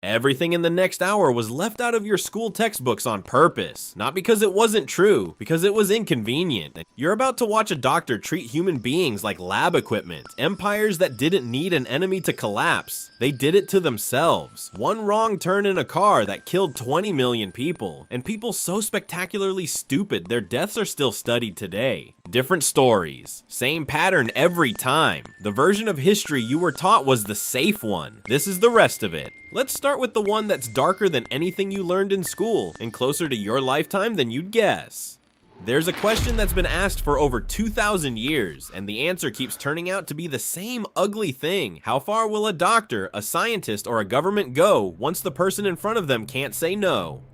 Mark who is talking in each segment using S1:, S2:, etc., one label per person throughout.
S1: Everything in the next hour was left out of your school textbooks on purpose. Not because it wasn't true, because it was inconvenient. You're about to watch a doctor treat human beings like lab equipment. Empires that didn't need an enemy to collapse. They did it to themselves. One wrong turn in a car that killed 20 million people. And people so spectacularly stupid, their deaths are still studied today. Different stories. Same pattern every time. The version of history you were taught was the safe one. This is the rest of it. Let's start with the one that's darker than anything you learned in school and closer to your lifetime than you'd guess. There's a question that's been asked for over 2,000 years, and the answer keeps turning out to be the same ugly thing. How far will a doctor, a scientist, or a government go once the person in front of them can't say no?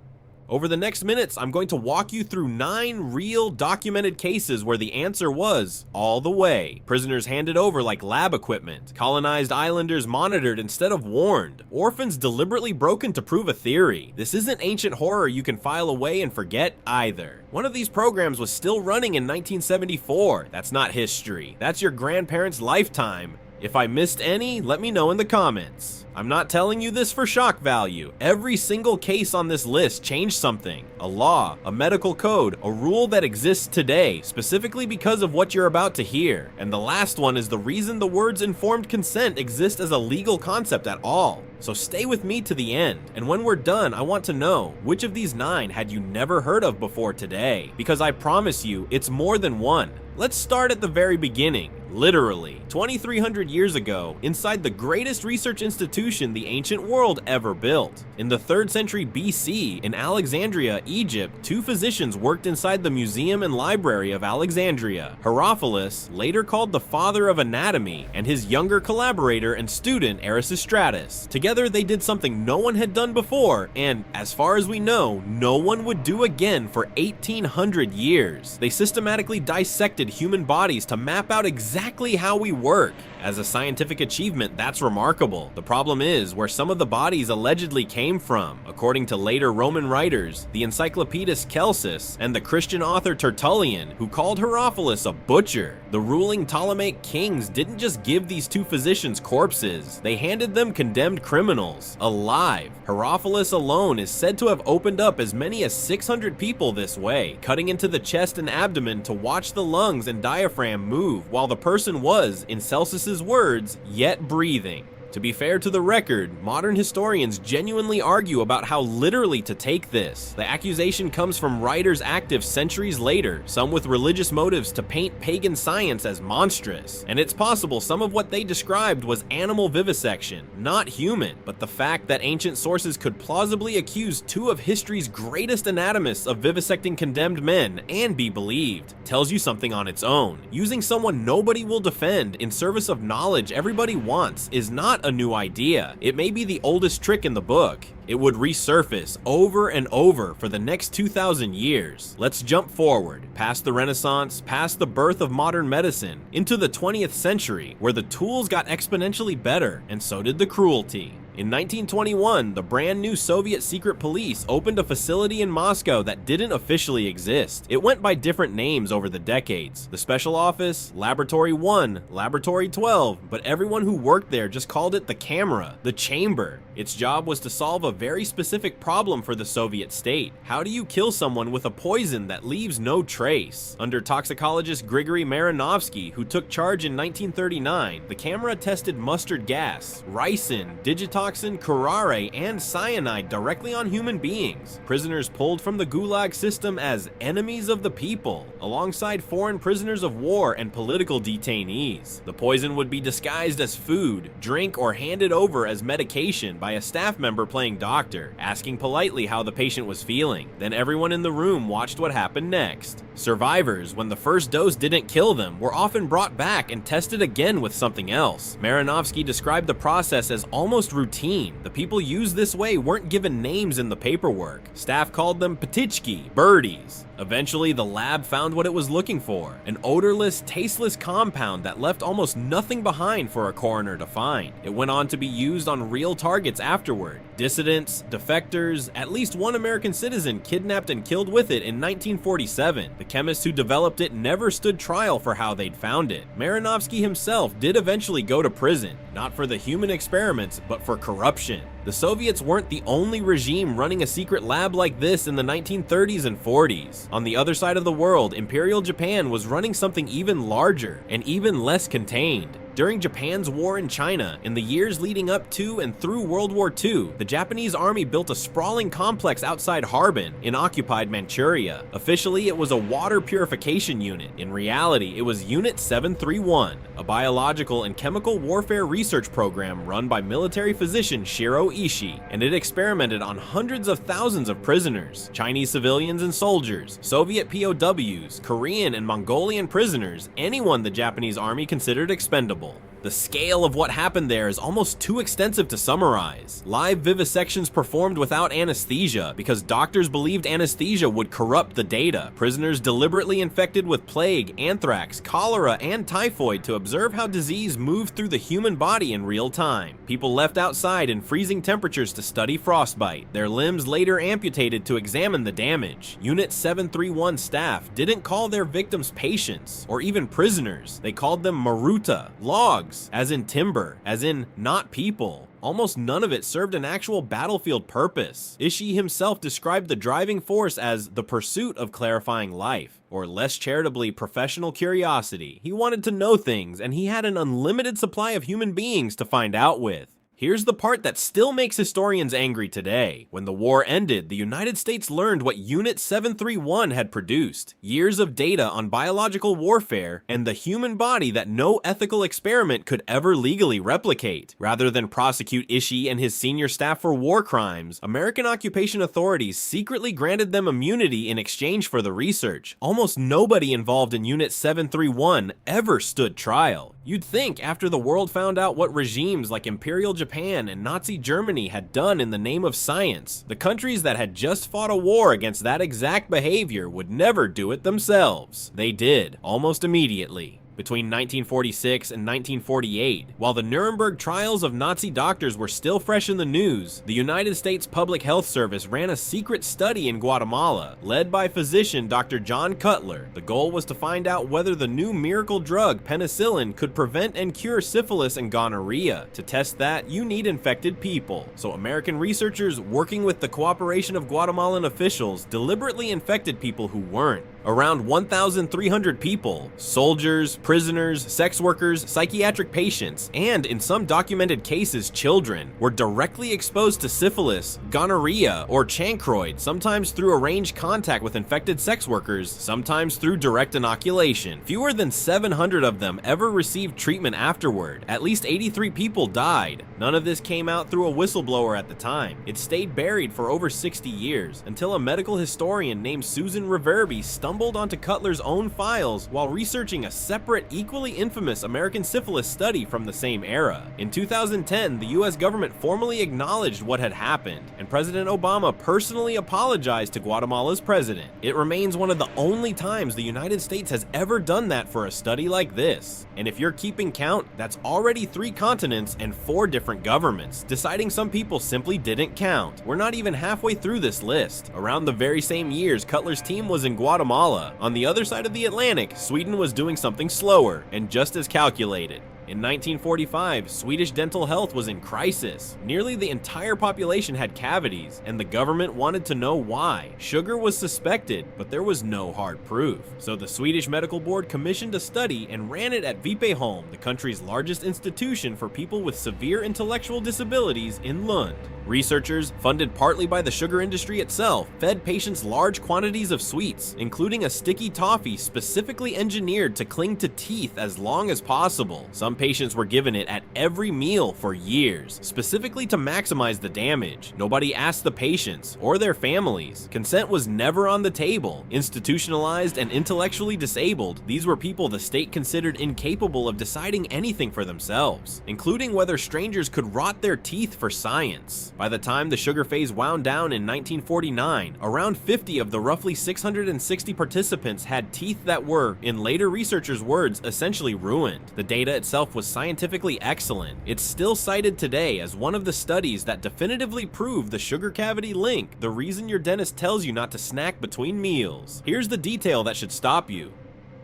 S1: Over the next minutes, I'm going to walk you through 9 real documented cases where the answer was all the way. Prisoners handed over like lab equipment. Colonized islanders monitored instead of warned. Orphans deliberately broken to prove a theory. This isn't ancient horror you can file away and forget either. One of these programs was still running in 1974. That's not history. That's your grandparents' lifetime. If I missed any, let me know in the comments. I'm not telling you this for shock value. Every single case on this list changed something. A law, a medical code, a rule that exists today, specifically because of what you're about to hear. And the last one is the reason the words informed consent exist as a legal concept at all. So stay with me to the end, and when we're done, I want to know, which of these 9 had you never heard of before today? Because I promise you, it's more than one. Let's start at the very beginning. Literally, 2,300 years ago, inside the greatest research institution the ancient world ever built. In the 3rd century BC, in Alexandria, Egypt, 2 physicians worked inside the museum and library of Alexandria. Herophilus, later called the father of anatomy, and his younger collaborator and student Erasistratus. Together they did something no one had done before, and as far as we know, no one would do again for 1,800 years. They systematically dissected human bodies to map out exactly how we work. As a scientific achievement, that's remarkable. The problem is where some of the bodies allegedly came from. According to later Roman writers, the Encyclopedist Celsus and the Christian author Tertullian, who called Herophilus a butcher. The ruling Ptolemaic kings didn't just give these 2 physicians corpses, they handed them condemned criminals, alive. Herophilus alone is said to have opened up as many as 600 people this way, cutting into the chest and abdomen to watch the lungs and diaphragm move while the person was, in Celsus's words, yet breathing. To be fair to the record, modern historians genuinely argue about how literally to take this. The accusation comes from writers active centuries later, some with religious motives to paint pagan science as monstrous. And it's possible some of what they described was animal vivisection, not human. But the fact that ancient sources could plausibly accuse 2 of history's greatest anatomists of vivisecting condemned men and be believed tells you something on its own. Using someone nobody will defend in service of knowledge everybody wants is not a new idea. It may be the oldest trick in the book. It would resurface over and over for the next 2,000 years. Let's jump forward, past the Renaissance, past the birth of modern medicine, into the 20th century, where the tools got exponentially better, and so did the cruelty. In 1921, the brand new Soviet secret police opened a facility in Moscow that didn't officially exist. It went by different names over the decades. The Special Office, Laboratory 1, Laboratory 12, but everyone who worked there just called it the camera, the chamber. Its job was to solve a very specific problem for the Soviet state. How do you kill someone with a poison that leaves no trace? Under toxicologist Grigory Marinovsky, who took charge in 1939, the camera tested mustard gas, ricin, digitoxin, curare, and cyanide directly on human beings. Prisoners pulled from the Gulag system as enemies of the people, alongside foreign prisoners of war and political detainees. The poison would be disguised as food, drink, or handed over as medication by a staff member playing doctor, asking politely how the patient was feeling. Then everyone in the room watched what happened next. Survivors, when the first dose didn't kill them, were often brought back and tested again with something else. Marinovsky described the process as almost routine. The people used this way weren't given names in the paperwork. Staff called them petichki, birdies. Eventually, the lab found what it was looking for, an odorless, tasteless compound that left almost nothing behind for a coroner to find. It went on to be used on real targets afterward. Dissidents, defectors, at least one American citizen kidnapped and killed with it in 1947. The chemists who developed it never stood trial for how they'd found it. Marinovsky himself did eventually go to prison, not for the human experiments, but for corruption. The Soviets weren't the only regime running a secret lab like this in the 1930s and 40s. On the other side of the world, Imperial Japan was running something even larger and even less contained. During Japan's war in China, in the years leading up to and through World War II, the Japanese army built a sprawling complex outside Harbin in occupied Manchuria. Officially, it was a water purification unit. In reality, it was Unit 731, a biological and chemical warfare research program run by military physician Shiro Ishii, and it experimented on hundreds of thousands of prisoners, Chinese civilians and soldiers, Soviet POWs, Korean and Mongolian prisoners, anyone the Japanese army considered expendable. The scale of what happened there is almost too extensive to summarize. Live vivisections performed without anesthesia because doctors believed anesthesia would corrupt the data. Prisoners deliberately infected with plague, anthrax, cholera, and typhoid to observe how disease moved through the human body in real time. People left outside in freezing temperatures to study frostbite. Their limbs later amputated to examine the damage. Unit 731 staff didn't call their victims patients or even prisoners. They called them maruta, logs, as in timber, as in not people. Almost none of it served an actual battlefield purpose. Ishii himself described the driving force as the pursuit of clarifying life, or less charitably, professional curiosity. He wanted to know things, and he had an unlimited supply of human beings to find out with. Here's the part that still makes historians angry today. When the war ended, the United States learned what Unit 731 had produced: years of data on biological warfare and the human body that no ethical experiment could ever legally replicate. Rather than prosecute Ishii and his senior staff for war crimes, American occupation authorities secretly granted them immunity in exchange for the research. Almost nobody involved in Unit 731 ever stood trial. You'd think after the world found out what regimes like Imperial Japan and Nazi Germany had done in the name of science, the countries that had just fought a war against that exact behavior would never do it themselves. They did, almost immediately. Between 1946 and 1948, while the Nuremberg trials of Nazi doctors were still fresh in the news, the United States Public Health Service ran a secret study in Guatemala, led by physician Dr. John Cutler. The goal was to find out whether the new miracle drug penicillin could prevent and cure syphilis and gonorrhea. To test that, you need infected people. So American researchers, working with the cooperation of Guatemalan officials, deliberately infected people who weren't. Around 1,300 people, soldiers, prisoners, sex workers, psychiatric patients, and in some documented cases, children, were directly exposed to syphilis, gonorrhea, or chancroid, sometimes through arranged contact with infected sex workers, sometimes through direct inoculation. Fewer than 700 of them ever received treatment afterward. At least 83 people died. None of this came out through a whistleblower at the time. It stayed buried for over 60 years, until a medical historian named Susan Reverby stumbled onto Cutler's own files while researching a separate, equally infamous American syphilis study from the same era. In 2010, the US government formally acknowledged what had happened, and President Obama personally apologized to Guatemala's president. It remains one of the only times the United States has ever done that for a study like this. And if you're keeping count, that's already 3 continents and 4 different governments, deciding some people simply didn't count. We're not even halfway through this list. Around the very same years, Cutler's team was in Guatemala. On the other side of the Atlantic, Sweden was doing something slower and just as calculated. In 1945, Swedish dental health was in crisis. Nearly the entire population had cavities, and the government wanted to know why. Sugar was suspected, but there was no hard proof. So the Swedish Medical Board commissioned a study and ran it at Vipeholm, the country's largest institution for people with severe intellectual disabilities in Lund. Researchers, funded partly by the sugar industry itself, fed patients large quantities of sweets, including a sticky toffee specifically engineered to cling to teeth as long as possible. Some patients were given it at every meal for years, specifically to maximize the damage. Nobody asked the patients or their families. Consent was never on the table. Institutionalized and intellectually disabled, these were people the state considered incapable of deciding anything for themselves, including whether strangers could rot their teeth for science. By the time the sugar phase wound down in 1949, around 50 of the roughly 660 participants had teeth that were, in later researchers' words, essentially ruined. The data itself itself was scientifically excellent. It's still cited today as one of the studies that definitively prove the sugar cavity link, the reason your dentist tells you not to snack between meals. Here's the detail that should stop you.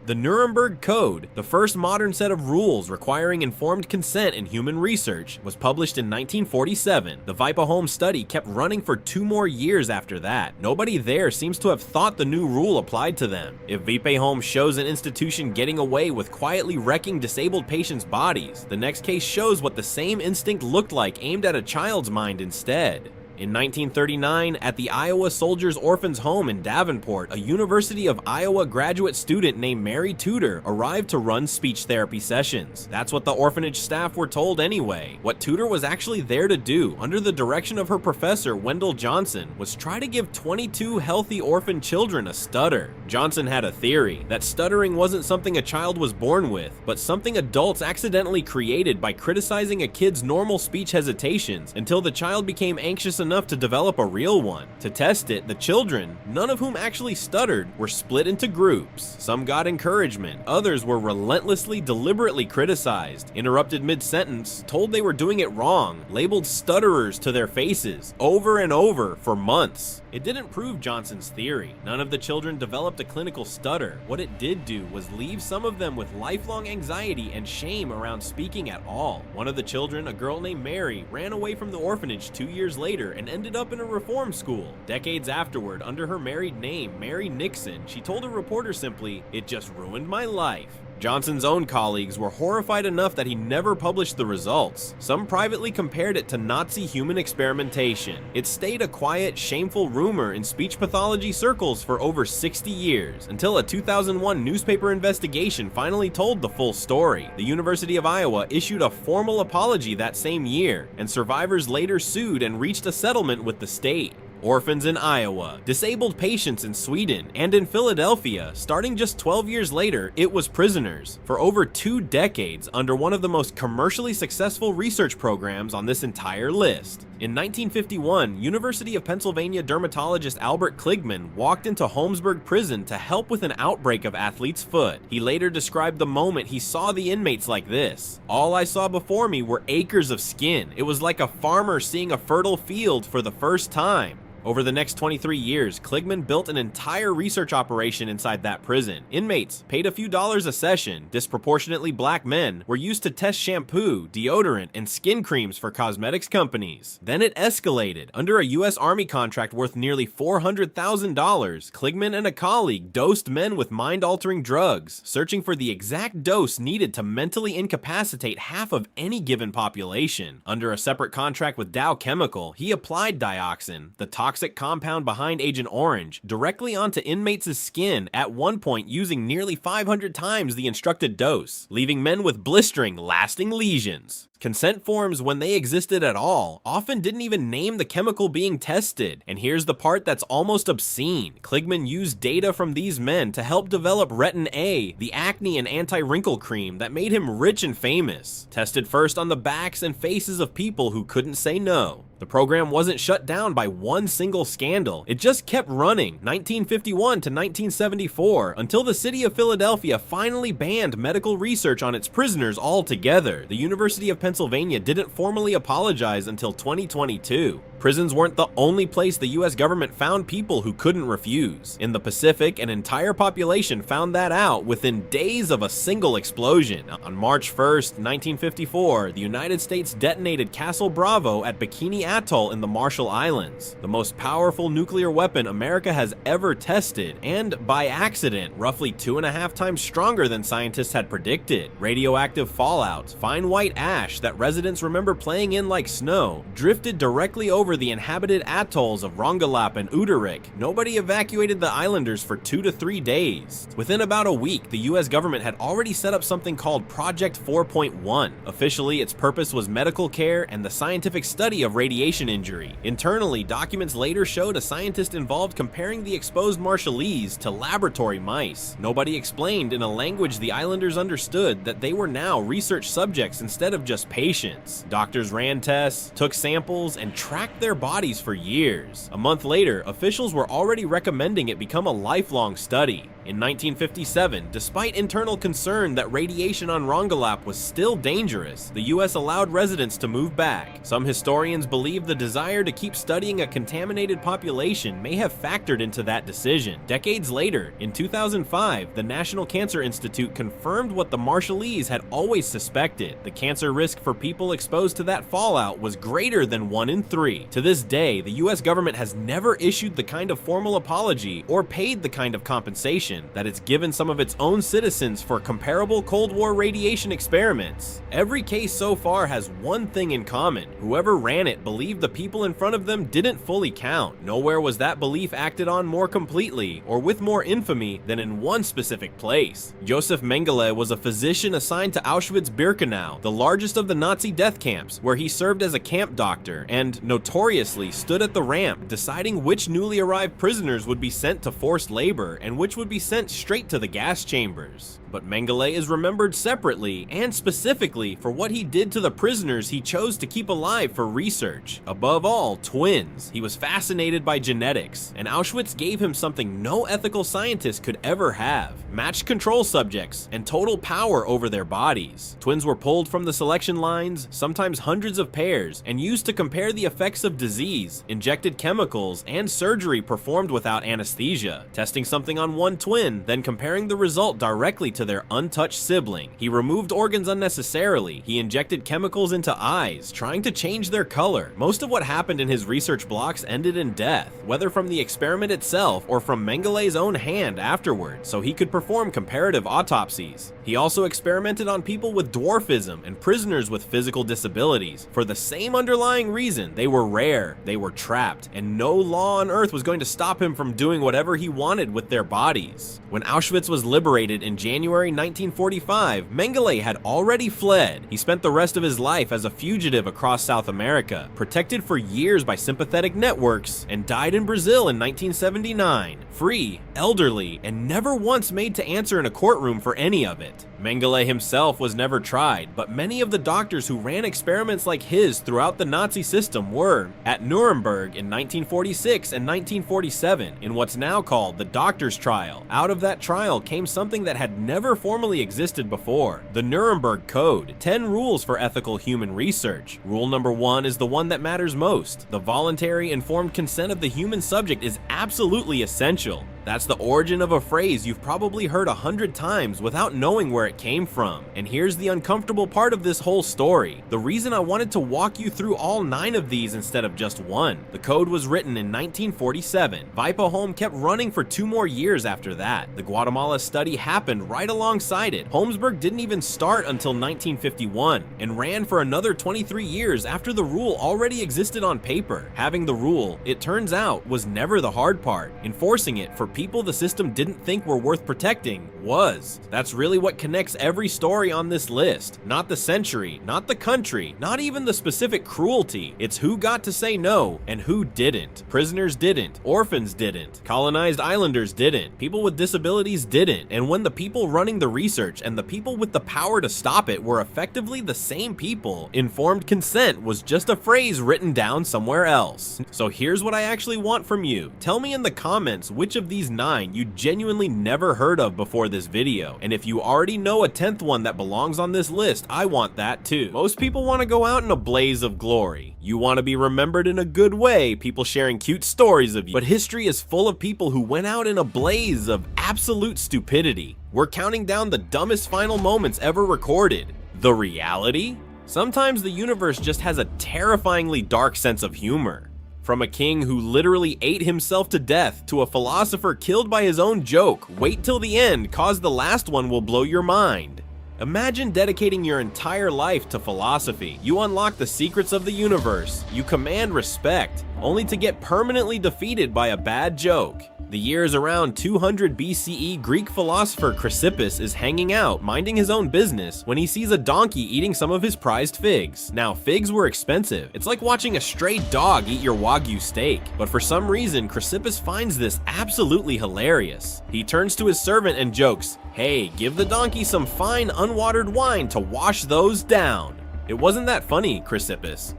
S1: The Nuremberg Code, the first modern set of rules requiring informed consent in human research, was published in 1947. The Vipa-Holmes study kept running for 2 more years after that. Nobody there seems to have thought the new rule applied to them. If Vipa-Holmes shows an institution getting away with quietly wrecking disabled patients' bodies, the next case shows what the same instinct looked like aimed at a child's mind instead. In 1939, at the Iowa Soldiers' Orphans Home in Davenport, a University of Iowa graduate student named Mary Tudor arrived to run speech therapy sessions. That's what the orphanage staff were told anyway. What Tudor was actually there to do, under the direction of her professor Wendell Johnson, was try to give 22 healthy orphan children a stutter. Johnson had a theory that stuttering wasn't something a child was born with, but something adults accidentally created by criticizing a kid's normal speech hesitations until the child became anxious enough to develop a real one. To test it, the children, none of whom actually stuttered, were split into groups. Some got encouragement, others were relentlessly, deliberately criticized, interrupted mid-sentence, told they were doing it wrong, labeled stutterers to their faces, over and over for months. It didn't prove Johnson's theory. None of the children developed a clinical stutter. What it did do was leave some of them with lifelong anxiety and shame around speaking at all. One of the children, a girl named Mary, ran away from the orphanage 2 years later and ended up in a reform school. Decades afterward, under her married name, Mary Nixon, she told a reporter simply, "It just ruined my life." Johnson's own colleagues were horrified enough that he never published the results. Some privately compared it to Nazi human experimentation. It stayed a quiet, shameful rumor in speech pathology circles for over 60 years, until a 2001 newspaper investigation finally told the full story. The University of Iowa issued a formal apology that same year, and survivors later sued and reached a settlement with the state. Orphans in Iowa, disabled patients in Sweden, and in Philadelphia, starting just 12 years later, it was prisoners. For over 2 decades, under one of the most commercially successful research programs on this entire list. In 1951, University of Pennsylvania dermatologist Albert Kligman walked into Holmesburg Prison to help with an outbreak of athlete's foot. He later described the moment he saw the inmates like this: "All I saw before me were acres of skin. It was like a farmer seeing a fertile field for the first time." Over the next 23 years, Kligman built an entire research operation inside that prison. Inmates, paid a few dollars a session, disproportionately black men, were used to test shampoo, deodorant, and skin creams for cosmetics companies. Then it escalated. Under a US Army contract worth nearly $400,000, Kligman and a colleague dosed men with mind-altering drugs, searching for the exact dose needed to mentally incapacitate half of any given population. Under a separate contract with Dow Chemical, he applied dioxin, the toxic compound behind Agent Orange, directly onto inmates' skin, at one point using nearly 500 times the instructed dose, leaving men with blistering, lasting lesions. Consent forms, when they existed at all, often didn't even name the chemical being tested. And here's the part that's almost obscene. Kligman used data from these men to help develop Retin A, the acne and anti-wrinkle cream that made him rich and famous. Tested first on the backs and faces of people who couldn't say no. The program wasn't shut down by one single scandal. It just kept running, 1951 to 1974, until the city of Philadelphia finally banned medical research on its prisoners altogether. The University of Pennsylvania didn't formally apologize until 2022. Prisons weren't the only place the US government found people who couldn't refuse. In the Pacific, an entire population found that out within days of a single explosion. On March 1st, 1954, the United States detonated Castle Bravo at Bikini Atoll in the Marshall Islands, the most powerful nuclear weapon America has ever tested, and by accident, roughly 2.5 times stronger than scientists had predicted. Radioactive fallout, fine white ash that residents remember playing in like snow, drifted directly over the inhabited atolls of Rongelap and Uterik. Nobody evacuated the islanders for 2 to 3 days. Within about a week, the US government had already set up something called Project 4.1. Officially, its purpose was medical care and the scientific study of radiation injury. Internally, documents later showed a scientist involved comparing the exposed Marshallese to laboratory mice. Nobody explained in a language the islanders understood that they were now research subjects instead of just patients. Doctors ran tests, took samples, and tracked their bodies for years. A month later, officials were already recommending it become a lifelong study. In 1957, despite internal concern that radiation on Rongelap was still dangerous, the US allowed residents to move back. Some historians believe the desire to keep studying a contaminated population may have factored into that decision. Decades later, in 2005, the National Cancer Institute confirmed what the Marshallese had always suspected. The cancer risk for people exposed to that fallout was greater than 1 in 3. To this day, the US government has never issued the kind of formal apology or paid the kind of compensation that it's given some of its own citizens for comparable Cold War radiation experiments. Every case so far has one thing in common: whoever ran it believed the people in front of them didn't fully count. Nowhere was that belief acted on more completely or with more infamy than in one specific place. Josef Mengele was a physician assigned to Auschwitz-Birkenau, the largest of the Nazi death camps, where he served as a camp doctor and notoriously stood at the ramp deciding which newly arrived prisoners would be sent to forced labor and which would be sent straight to the gas chambers. But Mengele is remembered separately and specifically for what he did to the prisoners he chose to keep alive for research. Above all, twins. He was fascinated by genetics, and Auschwitz gave him something no ethical scientist could ever have: matched control subjects and total power over their bodies. Twins were pulled from the selection lines, sometimes hundreds of pairs, and used to compare the effects of disease, injected chemicals, and surgery performed without anesthesia. Testing something on one twin, then comparing the result directly to their untouched sibling. He removed organs unnecessarily. He injected chemicals into eyes, trying to change their color. Most of what happened in his research blocks ended in death, whether from the experiment itself or from Mengele's own hand afterward, so he could perform comparative autopsies. He also experimented on people with dwarfism and prisoners with physical disabilities. For the same underlying reason, they were rare, they were trapped, and no law on earth was going to stop him from doing whatever he wanted with their bodies. When Auschwitz was liberated in January 1945, Mengele had already fled. He spent the rest of his life as a fugitive across South America, protected for years by sympathetic networks, and died in Brazil in 1979, free, elderly, and never once made to answer in a courtroom for any of it. Mengele himself was never tried, but many of the doctors who ran experiments like his throughout the Nazi system were. At Nuremberg in 1946 and 1947, in what's now called the Doctor's Trial. Out of that trial came something that had never formally existed before: the Nuremberg Code, 10 rules for ethical human research. Rule number 1 is the one that matters most. The voluntary informed consent of the human subject is absolutely essential. That's the origin of a phrase you've probably heard 100 times without knowing where it came from. And here's the uncomfortable part of this whole story. The reason I wanted to walk you through all 9 of these instead of just one. The code was written in 1947. Vipa-Home kept running for 2 more years after that. The Guatemala study happened right alongside it. Holmesburg didn't even start until 1951 and ran for another 23 years after the rule already existed on paper. Having the rule, it turns out, was never the hard part. Enforcing it for people the system didn't think were worth protecting was. That's really what connects every story on this list. Not the century, not the country, not even the specific cruelty. It's who got to say no and who didn't. Prisoners didn't. Orphans didn't. Colonized islanders didn't. People with disabilities didn't. And when the people running the research and the people with the power to stop it were effectively the same people, informed consent was just a phrase written down somewhere else. So here's what I actually want from you. Tell me in the comments which of these 9 you genuinely never heard of before this video, and if you already know a 10th one that belongs on this list, I want that too. Most people want to go out in a blaze of glory. You want to be remembered in a good way, people sharing cute stories of you. But history is full of people who went out in a blaze of absolute stupidity. We're counting down the dumbest final moments ever recorded. The reality? Sometimes the universe just has a terrifyingly dark sense of humor. From a king who literally ate himself to death to a philosopher killed by his own joke, wait till the end, cause the last one will blow your mind. Imagine dedicating your entire life to philosophy. You unlock the secrets of the universe, you command respect, only to get permanently defeated by a bad joke. The year is around 200 BCE. Greek philosopher Chrysippus is hanging out, minding his own business, when he sees a donkey eating some of his prized figs. Now, figs were expensive. It's like watching a stray dog eat your Wagyu steak. But for some reason, Chrysippus finds this absolutely hilarious. He turns to his servant and jokes, "Hey, give the donkey some fine unwatered wine to wash those down." It wasn't that funny, Chrysippus.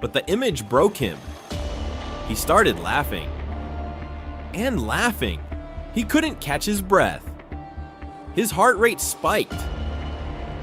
S1: But the image broke him. He started laughing. And laughing. He couldn't catch his breath. His heart rate spiked.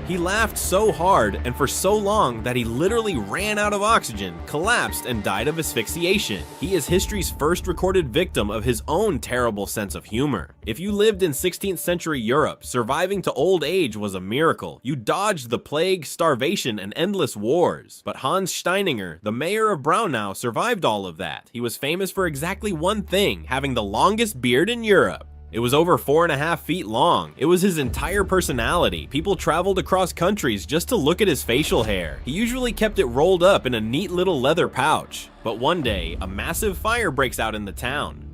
S1: He laughed so hard and for so long that he literally ran out of oxygen, collapsed, and died of asphyxiation. He is history's first recorded victim of his own terrible sense of humor. If you lived in 16th century Europe, surviving to old age was a miracle. You dodged the plague, starvation, and endless wars. But Hans Steininger, the mayor of Braunau, survived all of that. He was famous for exactly one thing, having the longest beard in Europe. It was over 4.5 feet long. It was his entire personality. People traveled across countries just to look at his facial hair. He usually kept it rolled up in a neat little leather pouch. But one day, a massive fire breaks out in the town.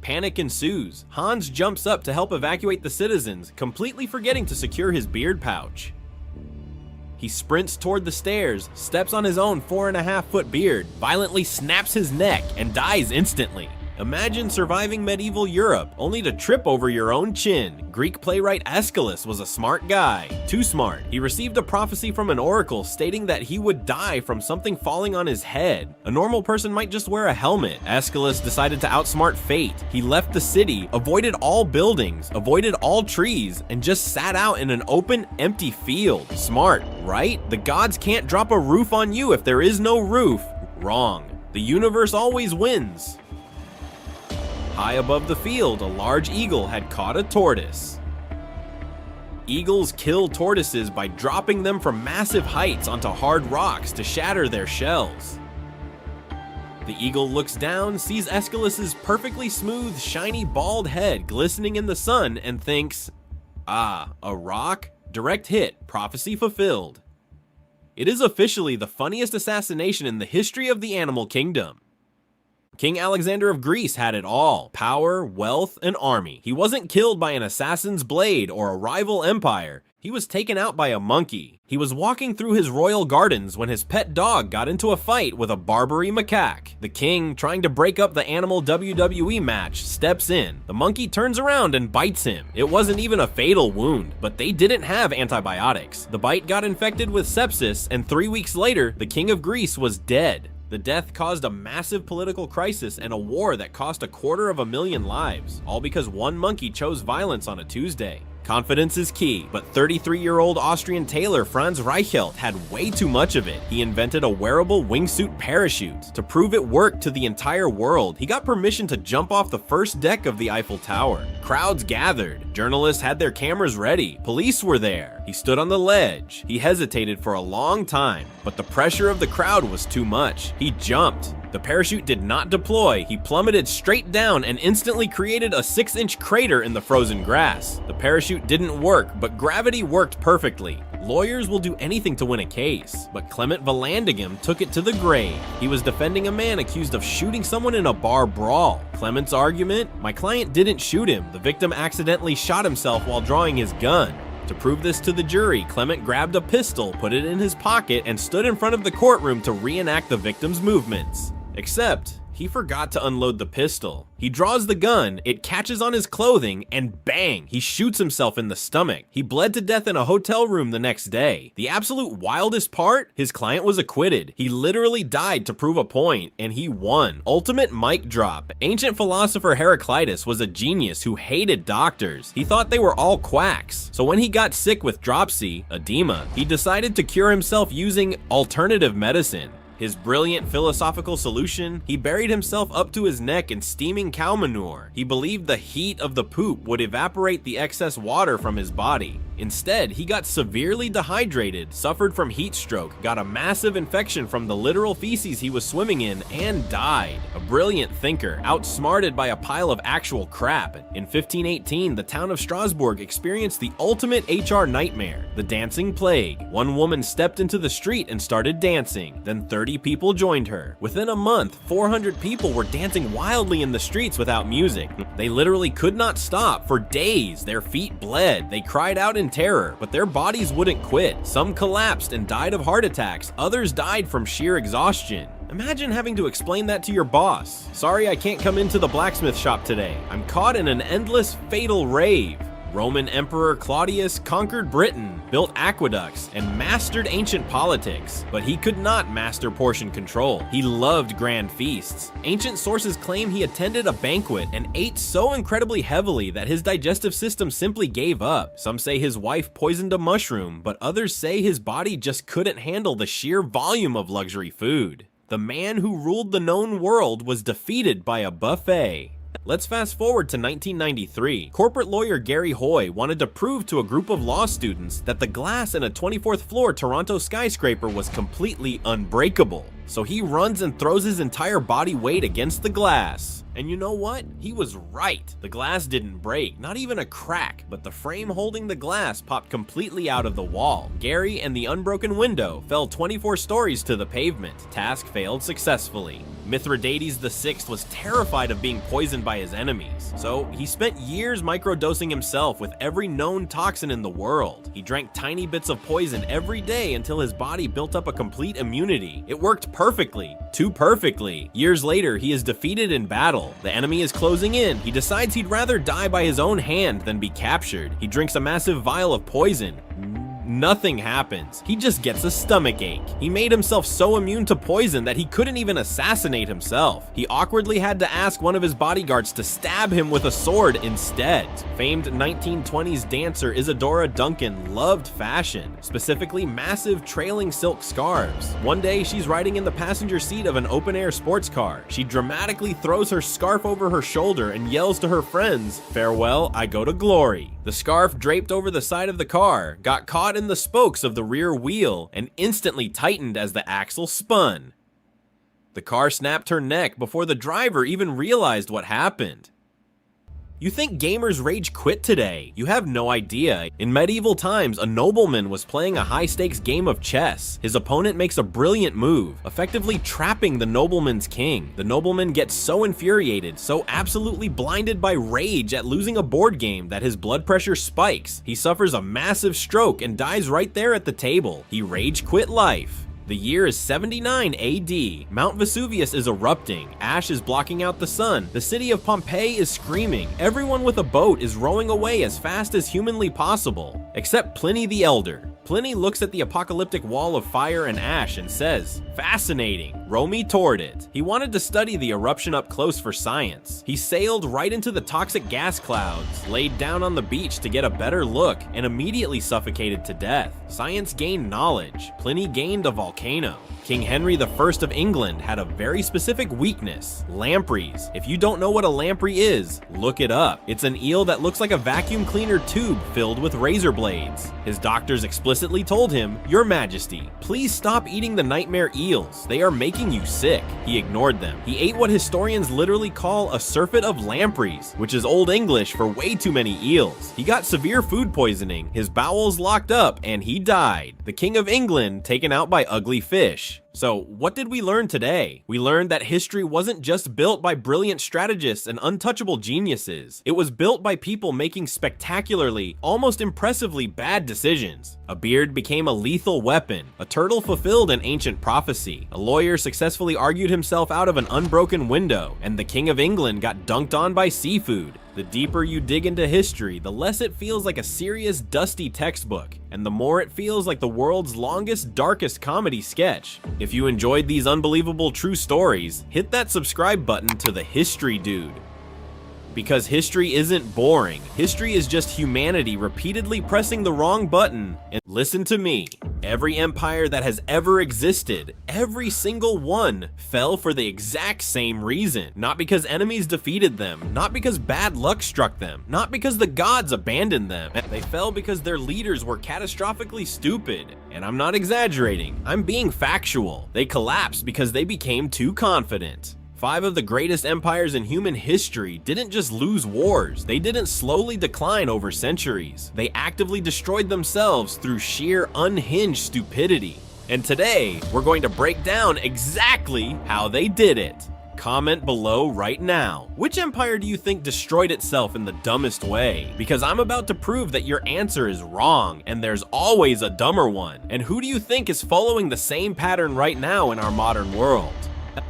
S1: Panic ensues. Hans jumps up to help evacuate the citizens, completely forgetting to secure his beard pouch. He sprints toward the stairs, steps on his own 4.5-foot beard, violently snaps his neck, and dies instantly. Imagine surviving medieval Europe, only to trip over your own chin. Greek playwright Aeschylus was a smart guy. Too smart. He received a prophecy from an oracle stating that he would die from something falling on his head. A normal person might just wear a helmet. Aeschylus decided to outsmart fate. He left the city, avoided all buildings, avoided all trees, and just sat out in an open, empty field. Smart, right? The gods can't drop a roof on you if there is no roof. Wrong. The universe always wins. High above the field, a large eagle had caught a tortoise. Eagles kill tortoises by dropping them from massive heights onto hard rocks to shatter their shells. The eagle looks down, sees Aeschylus's perfectly smooth, shiny, bald head glistening in the sun, and thinks, "Ah, a rock? Direct hit, prophecy fulfilled." It is officially the funniest assassination in the history of the animal kingdom. King Alexander of Greece had it all: power, wealth, and army. He wasn't killed by an assassin's blade or a rival empire. He was taken out by a monkey. He was walking through his royal gardens when his pet dog got into a fight with a Barbary macaque. The king, trying to break up the animal WWE match, steps in. The monkey turns around and bites him. It wasn't even a fatal wound, but they didn't have antibiotics. The bite got infected with sepsis, and 3 weeks later, the king of Greece was dead. The death caused a massive political crisis and a war that cost 250,000 lives, all because one monkey chose violence on a Tuesday. Confidence is key, but 33-year-old Austrian tailor Franz Reichelt had way too much of it. He invented a wearable wingsuit parachute. To prove it worked to the entire world, he got permission to jump off the first deck of the Eiffel Tower. Crowds gathered. Journalists had their cameras ready. Police were there. He stood on the ledge. He hesitated for a long time, but the pressure of the crowd was too much. He jumped. The parachute did not deploy. He plummeted straight down and instantly created a 6-inch crater in the frozen grass. The parachute didn't work, but gravity worked perfectly. Lawyers will do anything to win a case, but Clement Vallandigham took it to the grave. He was defending a man accused of shooting someone in a bar brawl. Clement's argument? My client didn't shoot him. The victim accidentally shot himself while drawing his gun. To prove this to the jury, Clement grabbed a pistol, put it in his pocket, and stood in front of the courtroom to reenact the victim's movements. Except, he forgot to unload the pistol. He draws the gun, it catches on his clothing, and bang, he shoots himself in the stomach. He bled to death in a hotel room the next day. The absolute wildest part? His client was acquitted. He literally died to prove a point, and he won. Ultimate mic drop. Ancient philosopher Heraclitus was a genius who hated doctors. He thought they were all quacks. So when he got sick with dropsy, edema, he decided to cure himself using alternative medicine. His brilliant philosophical solution? He buried himself up to his neck in steaming cow manure. He believed the heat of the poop would evaporate the excess water from his body. Instead, he got severely dehydrated, suffered from heat stroke, got a massive infection from the literal feces he was swimming in, and died. A brilliant thinker, outsmarted by a pile of actual crap. In 1518, the town of Strasbourg experienced the ultimate HR nightmare, the dancing plague. One woman stepped into the street and started dancing. Then 30 people joined her. Within a month, 400 people were dancing wildly in the streets without music. They literally could not stop. For days, their feet bled. They cried out in terror, but their bodies wouldn't quit. Some collapsed and died of heart attacks. Others died from sheer exhaustion. Imagine having to explain that to your boss. Sorry, I can't come into the blacksmith shop today. I'm caught in an endless, fatal rave. Roman Emperor Claudius conquered Britain, built aqueducts, and mastered ancient politics, but he could not master portion control. He loved grand feasts. Ancient sources claim he attended a banquet and ate so incredibly heavily that his digestive system simply gave up. Some say his wife poisoned a mushroom, but others say his body just couldn't handle the sheer volume of luxury food. The man who ruled the known world was defeated by a buffet. Let's fast forward to 1993. Corporate lawyer Gary Hoy wanted to prove to a group of law students that the glass in a 24th floor Toronto skyscraper was completely unbreakable. So he runs and throws his entire body weight against the glass. And you know what? He was right. The glass didn't break, not even a crack, but the frame holding the glass popped completely out of the wall. Gary and the unbroken window fell 24 stories to the pavement. Task failed successfully. Mithridates VI was terrified of being poisoned by his enemies, so he spent years microdosing himself with every known toxin in the world. He drank tiny bits of poison every day until his body built up a complete immunity. It worked perfectly, too perfectly. Years later, he is defeated in battle. The enemy is closing in. He decides he'd rather die by his own hand than be captured. He drinks a massive vial of poison. Nothing happens. He just gets a stomach ache. He made himself so immune to poison that he couldn't even assassinate himself. He awkwardly had to ask one of his bodyguards to stab him with a sword instead. Famed 1920s dancer Isadora Duncan loved fashion, specifically massive trailing silk scarves. One day, she's riding in the passenger seat of an open-air sports car. She dramatically throws her scarf over her shoulder and yells to her friends, "Farewell, I go to glory." The scarf draped over the side of the car got caught in the spokes of the rear wheel and instantly tightened as the axle spun. The car snapped her neck before the driver even realized what happened. You think gamers rage quit today? You have no idea. In medieval times, a nobleman was playing a high-stakes game of chess. His opponent makes a brilliant move, effectively trapping the nobleman's king. The nobleman gets so infuriated, so absolutely blinded by rage at losing a board game that his blood pressure spikes. He suffers a massive stroke and dies right there at the table. He rage quit life. The year is 79 AD. Mount Vesuvius is erupting. Ash is blocking out the sun. The city of Pompeii is screaming. Everyone with a boat is rowing away as fast as humanly possible, except Pliny the Elder. Pliny looks at the apocalyptic wall of fire and ash and says, "Fascinating, row me toward it." He wanted to study the eruption up close for science. He sailed right into the toxic gas clouds, laid down on the beach to get a better look, and immediately suffocated to death. Science gained knowledge. Pliny gained a volcano. King Henry I of England had a very specific weakness: lampreys. If you don't know what a lamprey is, look it up. It's an eel that looks like a vacuum cleaner tube filled with razor blades. His doctors explicitly told him, "Your Majesty, please stop eating the nightmare eels. They are making you sick." He ignored them. He ate what historians literally call a surfeit of lampreys, which is Old English for way too many eels. He got severe food poisoning, his bowels locked up, and he died. The King of England taken out by ugly fish. So, what did we learn today? We learned that history wasn't just built by brilliant strategists and untouchable geniuses. It was built by people making spectacularly, almost impressively bad decisions. A beard became a lethal weapon. A turtle fulfilled an ancient prophecy. A lawyer successfully argued himself out of an unbroken window. And the King of England got dunked on by seafood. The deeper you dig into history, the less it feels like a serious, dusty textbook, and the more it feels like the world's longest, darkest comedy sketch. If you enjoyed these unbelievable true stories, hit that subscribe button to The History Dude. Because history isn't boring. History is just humanity repeatedly pressing the wrong button. And listen to me. Every empire that has ever existed, every single one, fell for the exact same reason. Not because enemies defeated them, not because bad luck struck them, not because the gods abandoned them. They fell because their leaders were catastrophically stupid. And I'm not exaggerating, I'm being factual. They collapsed because they became too confident. 5 of the greatest empires in human history didn't just lose wars, they didn't slowly decline over centuries. They actively destroyed themselves through sheer unhinged stupidity. And today, we're going to break down exactly how they did it. Comment below right now. Which empire do you think destroyed itself in the dumbest way? Because I'm about to prove that your answer is wrong, and there's always a dumber one. And who do you think is following the same pattern right now in our modern world?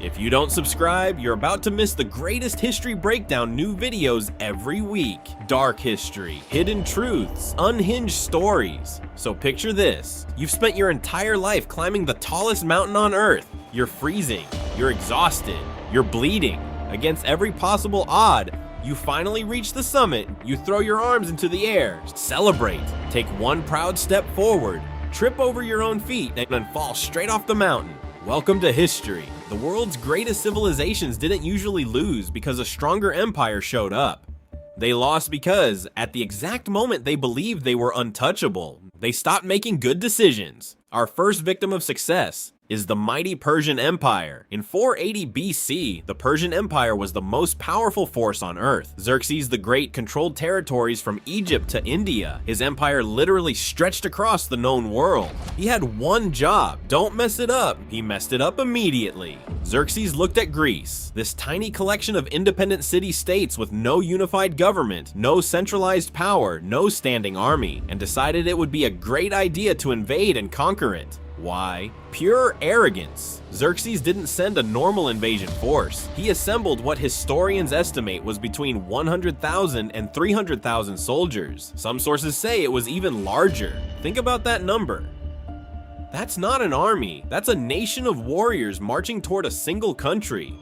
S1: If you don't subscribe, you're about to miss the greatest history breakdown new videos every week. Dark history, hidden truths, unhinged stories. So picture this. You've spent your entire life climbing the tallest mountain on Earth. You're freezing, you're exhausted, you're bleeding. Against every possible odd, you finally reach the summit. You throw your arms into the air, celebrate, take one proud step forward, trip over your own feet, and then fall straight off the mountain. Welcome to history. The world's greatest civilizations didn't usually lose because a stronger empire showed up. They lost because, at the exact moment they believed they were untouchable, they stopped making good decisions. Our first victim of success is the mighty Persian Empire. In 480 BC, the Persian Empire was the most powerful force on Earth. Xerxes the Great controlled territories from Egypt to India. His empire literally stretched across the known world. He had one job: don't mess it up. He messed it up immediately. Xerxes looked at Greece, this tiny collection of independent city-states with no unified government, no centralized power, no standing army, and decided it would be a great idea to invade and conquer it. Why? Pure arrogance. Xerxes didn't send a normal invasion force. He assembled what historians estimate was between 100,000 and 300,000 soldiers. Some sources say it was even larger. Think about that number. That's not an army. That's a nation of warriors marching toward a single country.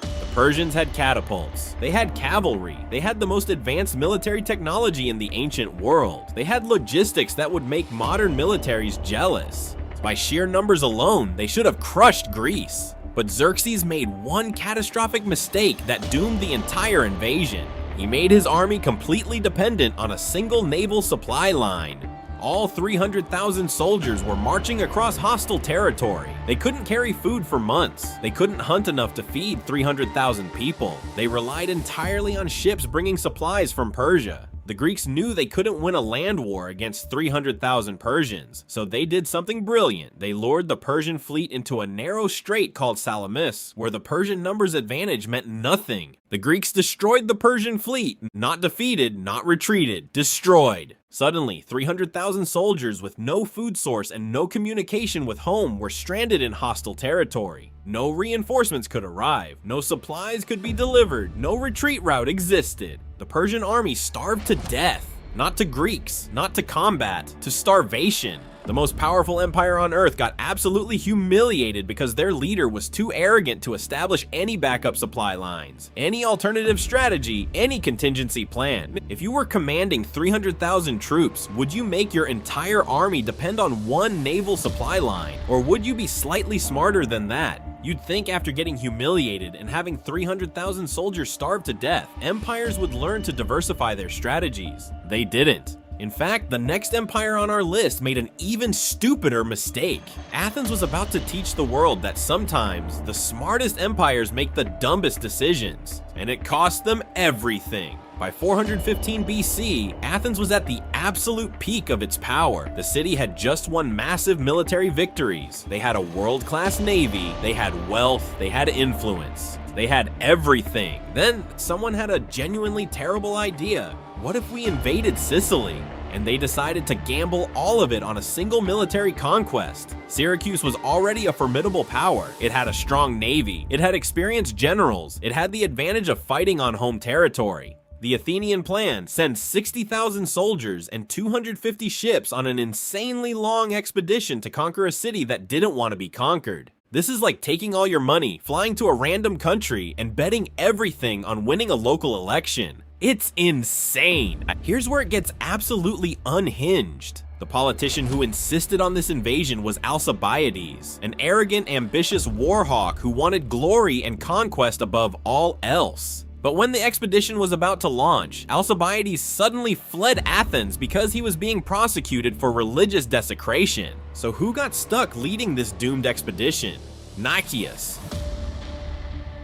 S1: The Persians had catapults. They had cavalry. They had the most advanced military technology in the ancient world. They had logistics that would make modern militaries jealous. By sheer numbers alone, they should have crushed Greece. But Xerxes made one catastrophic mistake that doomed the entire invasion. He made his army completely dependent on a single naval supply line. All 300,000 soldiers were marching across hostile territory. They couldn't carry food for months. They couldn't hunt enough to feed 300,000 people. They relied entirely on ships bringing supplies from Persia. The Greeks knew they couldn't win a land war against 300,000 Persians, so they did something brilliant. They lured the Persian fleet into a narrow strait called Salamis, where the Persian numbers advantage meant nothing. The Greeks destroyed the Persian fleet, not defeated, not retreated, destroyed. Suddenly, 300,000 soldiers with no food source and no communication with home were stranded in hostile territory. No reinforcements could arrive, no supplies could be delivered, no retreat route existed. The Persian army starved to death. Not to Greeks, not to combat, to starvation. The most powerful empire on Earth got absolutely humiliated because their leader was too arrogant to establish any backup supply lines, any alternative strategy, any contingency plan. If you were commanding 300,000 troops, would you make your entire army depend on one naval supply line? Or would you be slightly smarter than that? You'd think after getting humiliated and having 300,000 soldiers starve to death, empires would learn to diversify their strategies. They didn't. In fact, the next empire on our list made an even stupider mistake. Athens was about to teach the world that sometimes the smartest empires make the dumbest decisions, and it cost them everything. By 415 BC, Athens was at the absolute peak of its power. The city had just won massive military victories. They had a world-class navy, they had wealth, they had influence. They had everything. Then someone had a genuinely terrible idea. What if we invaded Sicily? And they decided to gamble all of it on a single military conquest. Syracuse was already a formidable power. It had a strong navy. It had experienced generals. It had the advantage of fighting on home territory. The Athenian plan: send 60,000 soldiers and 250 ships on an insanely long expedition to conquer a city that didn't want to be conquered. This is like taking all your money, flying to a random country, and betting everything on winning a local election. It's insane. Here's where it gets absolutely unhinged. The politician who insisted on this invasion was Alcibiades, an arrogant, ambitious warhawk who wanted glory and conquest above all else. But when the expedition was about to launch, Alcibiades suddenly fled Athens because he was being prosecuted for religious desecration. So who got stuck leading this doomed expedition? Nicias,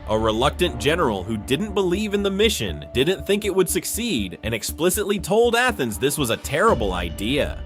S1: a reluctant general who didn't believe in the mission, didn't think it would succeed, and explicitly told Athens this was a terrible idea.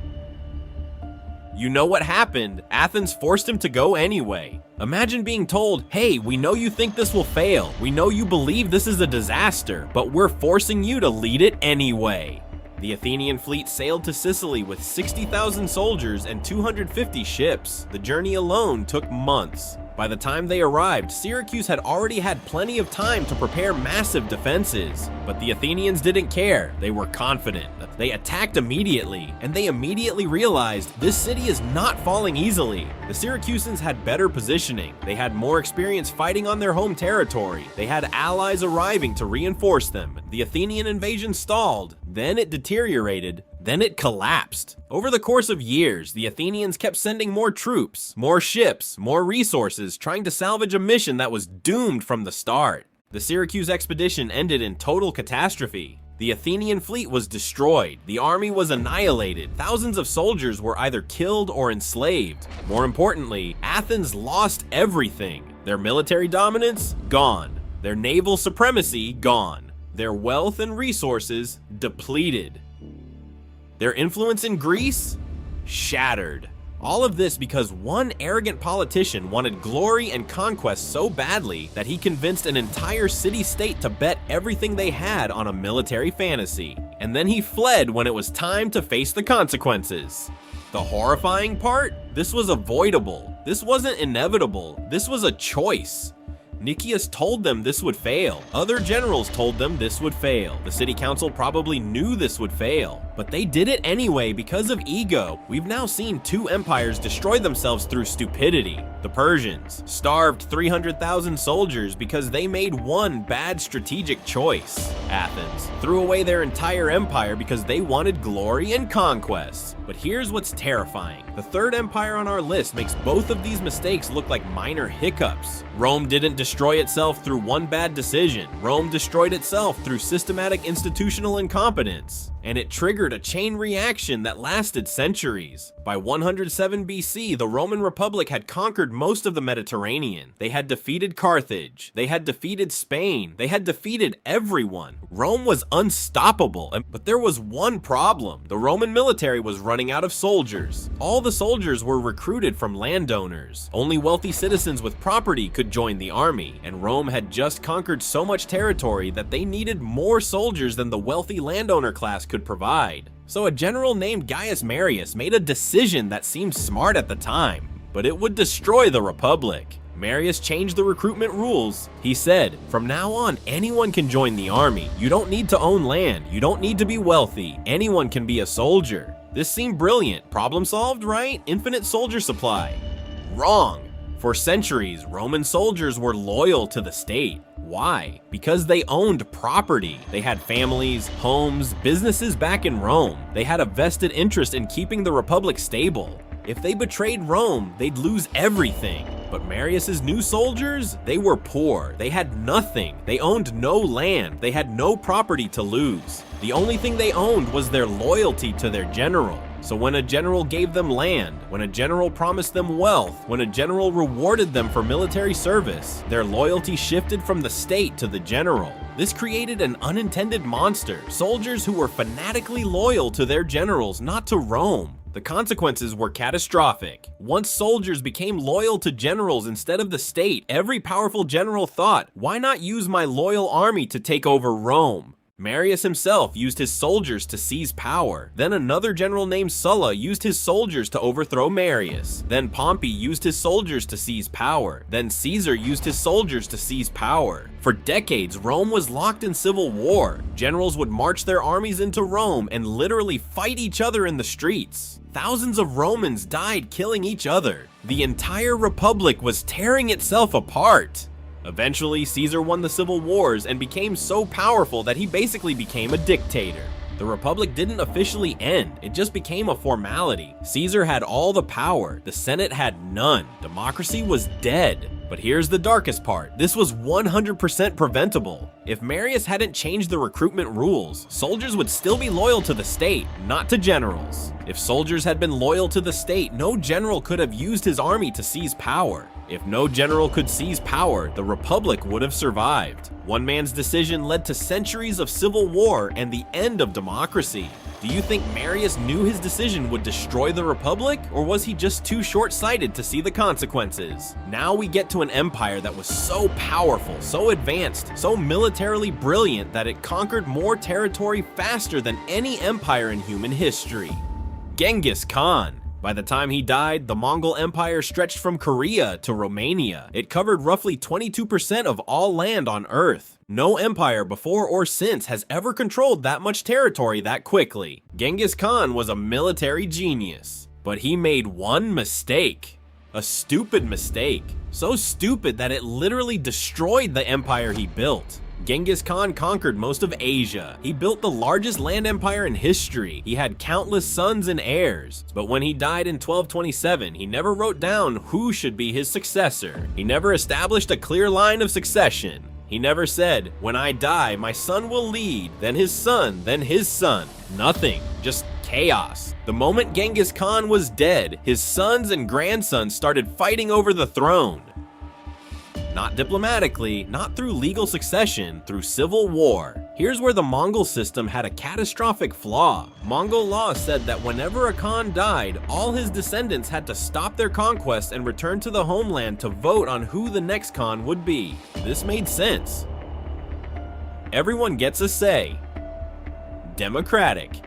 S1: You know what happened? Athens forced him to go anyway. Imagine being told, hey, we know you think this will fail. We know you believe this is a disaster, but we're forcing you to lead it anyway. The Athenian fleet sailed to Sicily with 60,000 soldiers and 250 ships. The journey alone took months. By the time they arrived, Syracuse had already had plenty of time to prepare massive defenses. But the Athenians didn't care. They were confident. They attacked immediately, and they immediately realized this city is not falling easily. The Syracusans had better positioning. They had more experience fighting on their home territory. They had allies arriving to reinforce them. The Athenian invasion stalled, then it deteriorated, then it collapsed. Over the course of years, the Athenians kept sending more troops, more ships, more resources, trying to salvage a mission that was doomed from the start. The Syracuse expedition ended in total catastrophe. The Athenian fleet was destroyed, the army was annihilated, thousands of soldiers were either killed or enslaved. More importantly, Athens lost everything. Their military dominance, gone. Their naval supremacy, gone. Their wealth and resources, depleted. Their influence in Greece, shattered. All of this because one arrogant politician wanted glory and conquest so badly that he convinced an entire city-state to bet everything they had on a military fantasy. And then he fled when it was time to face the consequences. The horrifying part? This was avoidable. This wasn't inevitable. This was a choice. Nicias told them this would fail. Other generals told them this would fail. The city council probably knew this would fail, but they did it anyway because of ego. We've now seen two empires destroy themselves through stupidity. The Persians starved 300,000 soldiers because they made one bad strategic choice. Athens threw away their entire empire because they wanted glory and conquest. But here's what's terrifying. The third empire on our list makes both of these mistakes look like minor hiccups. Rome didn't destroy itself through one bad decision. Rome destroyed itself through systematic institutional incompetence. And it triggered a chain reaction that lasted centuries. By 107 BC, the Roman Republic had conquered most of the Mediterranean. They had defeated Carthage. They had defeated Spain. They had defeated everyone. Rome was unstoppable, but there was one problem. The Roman military was running out of soldiers. All the soldiers were recruited from landowners. Only wealthy citizens with property could join the army, and Rome had just conquered so much territory that they needed more soldiers than the wealthy landowner class could provide. So a general named Gaius Marius made a decision that seemed smart at the time, but it would destroy the Republic. Marius changed the recruitment rules. He said, from now on, anyone can join the army. You don't need to own land. You don't need to be wealthy. Anyone can be a soldier. This seemed brilliant. Problem solved, right? Infinite soldier supply. Wrong. For centuries, Roman soldiers were loyal to the state. Why? Because they owned property. They had families, homes, businesses back in Rome. They had a vested interest in keeping the Republic stable. If they betrayed Rome, they'd lose everything. But Marius's new soldiers, they were poor. They had nothing. They owned no land. They had no property to lose. The only thing they owned was their loyalty to their general. So when a general gave them land, when a general promised them wealth, when a general rewarded them for military service, their loyalty shifted from the state to the general. This created an unintended monster, soldiers who were fanatically loyal to their generals, not to Rome. The consequences were catastrophic. Once soldiers became loyal to generals instead of the state, every powerful general thought, why not use my loyal army to take over Rome? Marius himself used his soldiers to seize power. Then another general named Sulla used his soldiers to overthrow Marius. Then Pompey used his soldiers to seize power. Then Caesar used his soldiers to seize power. For decades, Rome was locked in civil war. Generals would march their armies into Rome and literally fight each other in the streets. Thousands of Romans died killing each other. The entire Republic was tearing itself apart. Eventually, Caesar won the civil wars and became so powerful that he basically became a dictator. The Republic didn't officially end, it just became a formality. Caesar had all the power, the Senate had none. Democracy was dead. But here's the darkest part. This was 100% preventable. If Marius hadn't changed the recruitment rules, soldiers would still be loyal to the state, not to generals. If soldiers had been loyal to the state, no general could have used his army to seize power. If no general could seize power, the Republic would have survived. One man's decision led to centuries of civil war and the end of democracy. Do you think Marius knew his decision would destroy the Republic, or was he just too short-sighted to see the consequences? Now we get to an empire that was so powerful, so advanced, so militarily brilliant that it conquered more territory faster than any empire in human history. Genghis Khan. By the time he died, the Mongol Empire stretched from Korea to Romania. It covered roughly 22% of all land on Earth. No empire before or since has ever controlled that much territory that quickly. Genghis Khan was a military genius, but he made one mistake. A stupid mistake. So stupid that it literally destroyed the empire he built. Genghis Khan conquered most of Asia. He built the largest land empire in history. He had countless sons and heirs. But when he died in 1227, he never wrote down who should be his successor. He never established a clear line of succession. He never said, when I die, my son will lead, then his son, then his son. Nothing. Just chaos. The moment Genghis Khan was dead, his sons and grandsons started fighting over the throne. Not diplomatically, not through legal succession, through civil war. Here's where the Mongol system had a catastrophic flaw. Mongol law said that whenever a Khan died, all his descendants had to stop their conquest and return to the homeland to vote on who the next Khan would be. This made sense. Everyone gets a say. Democratic.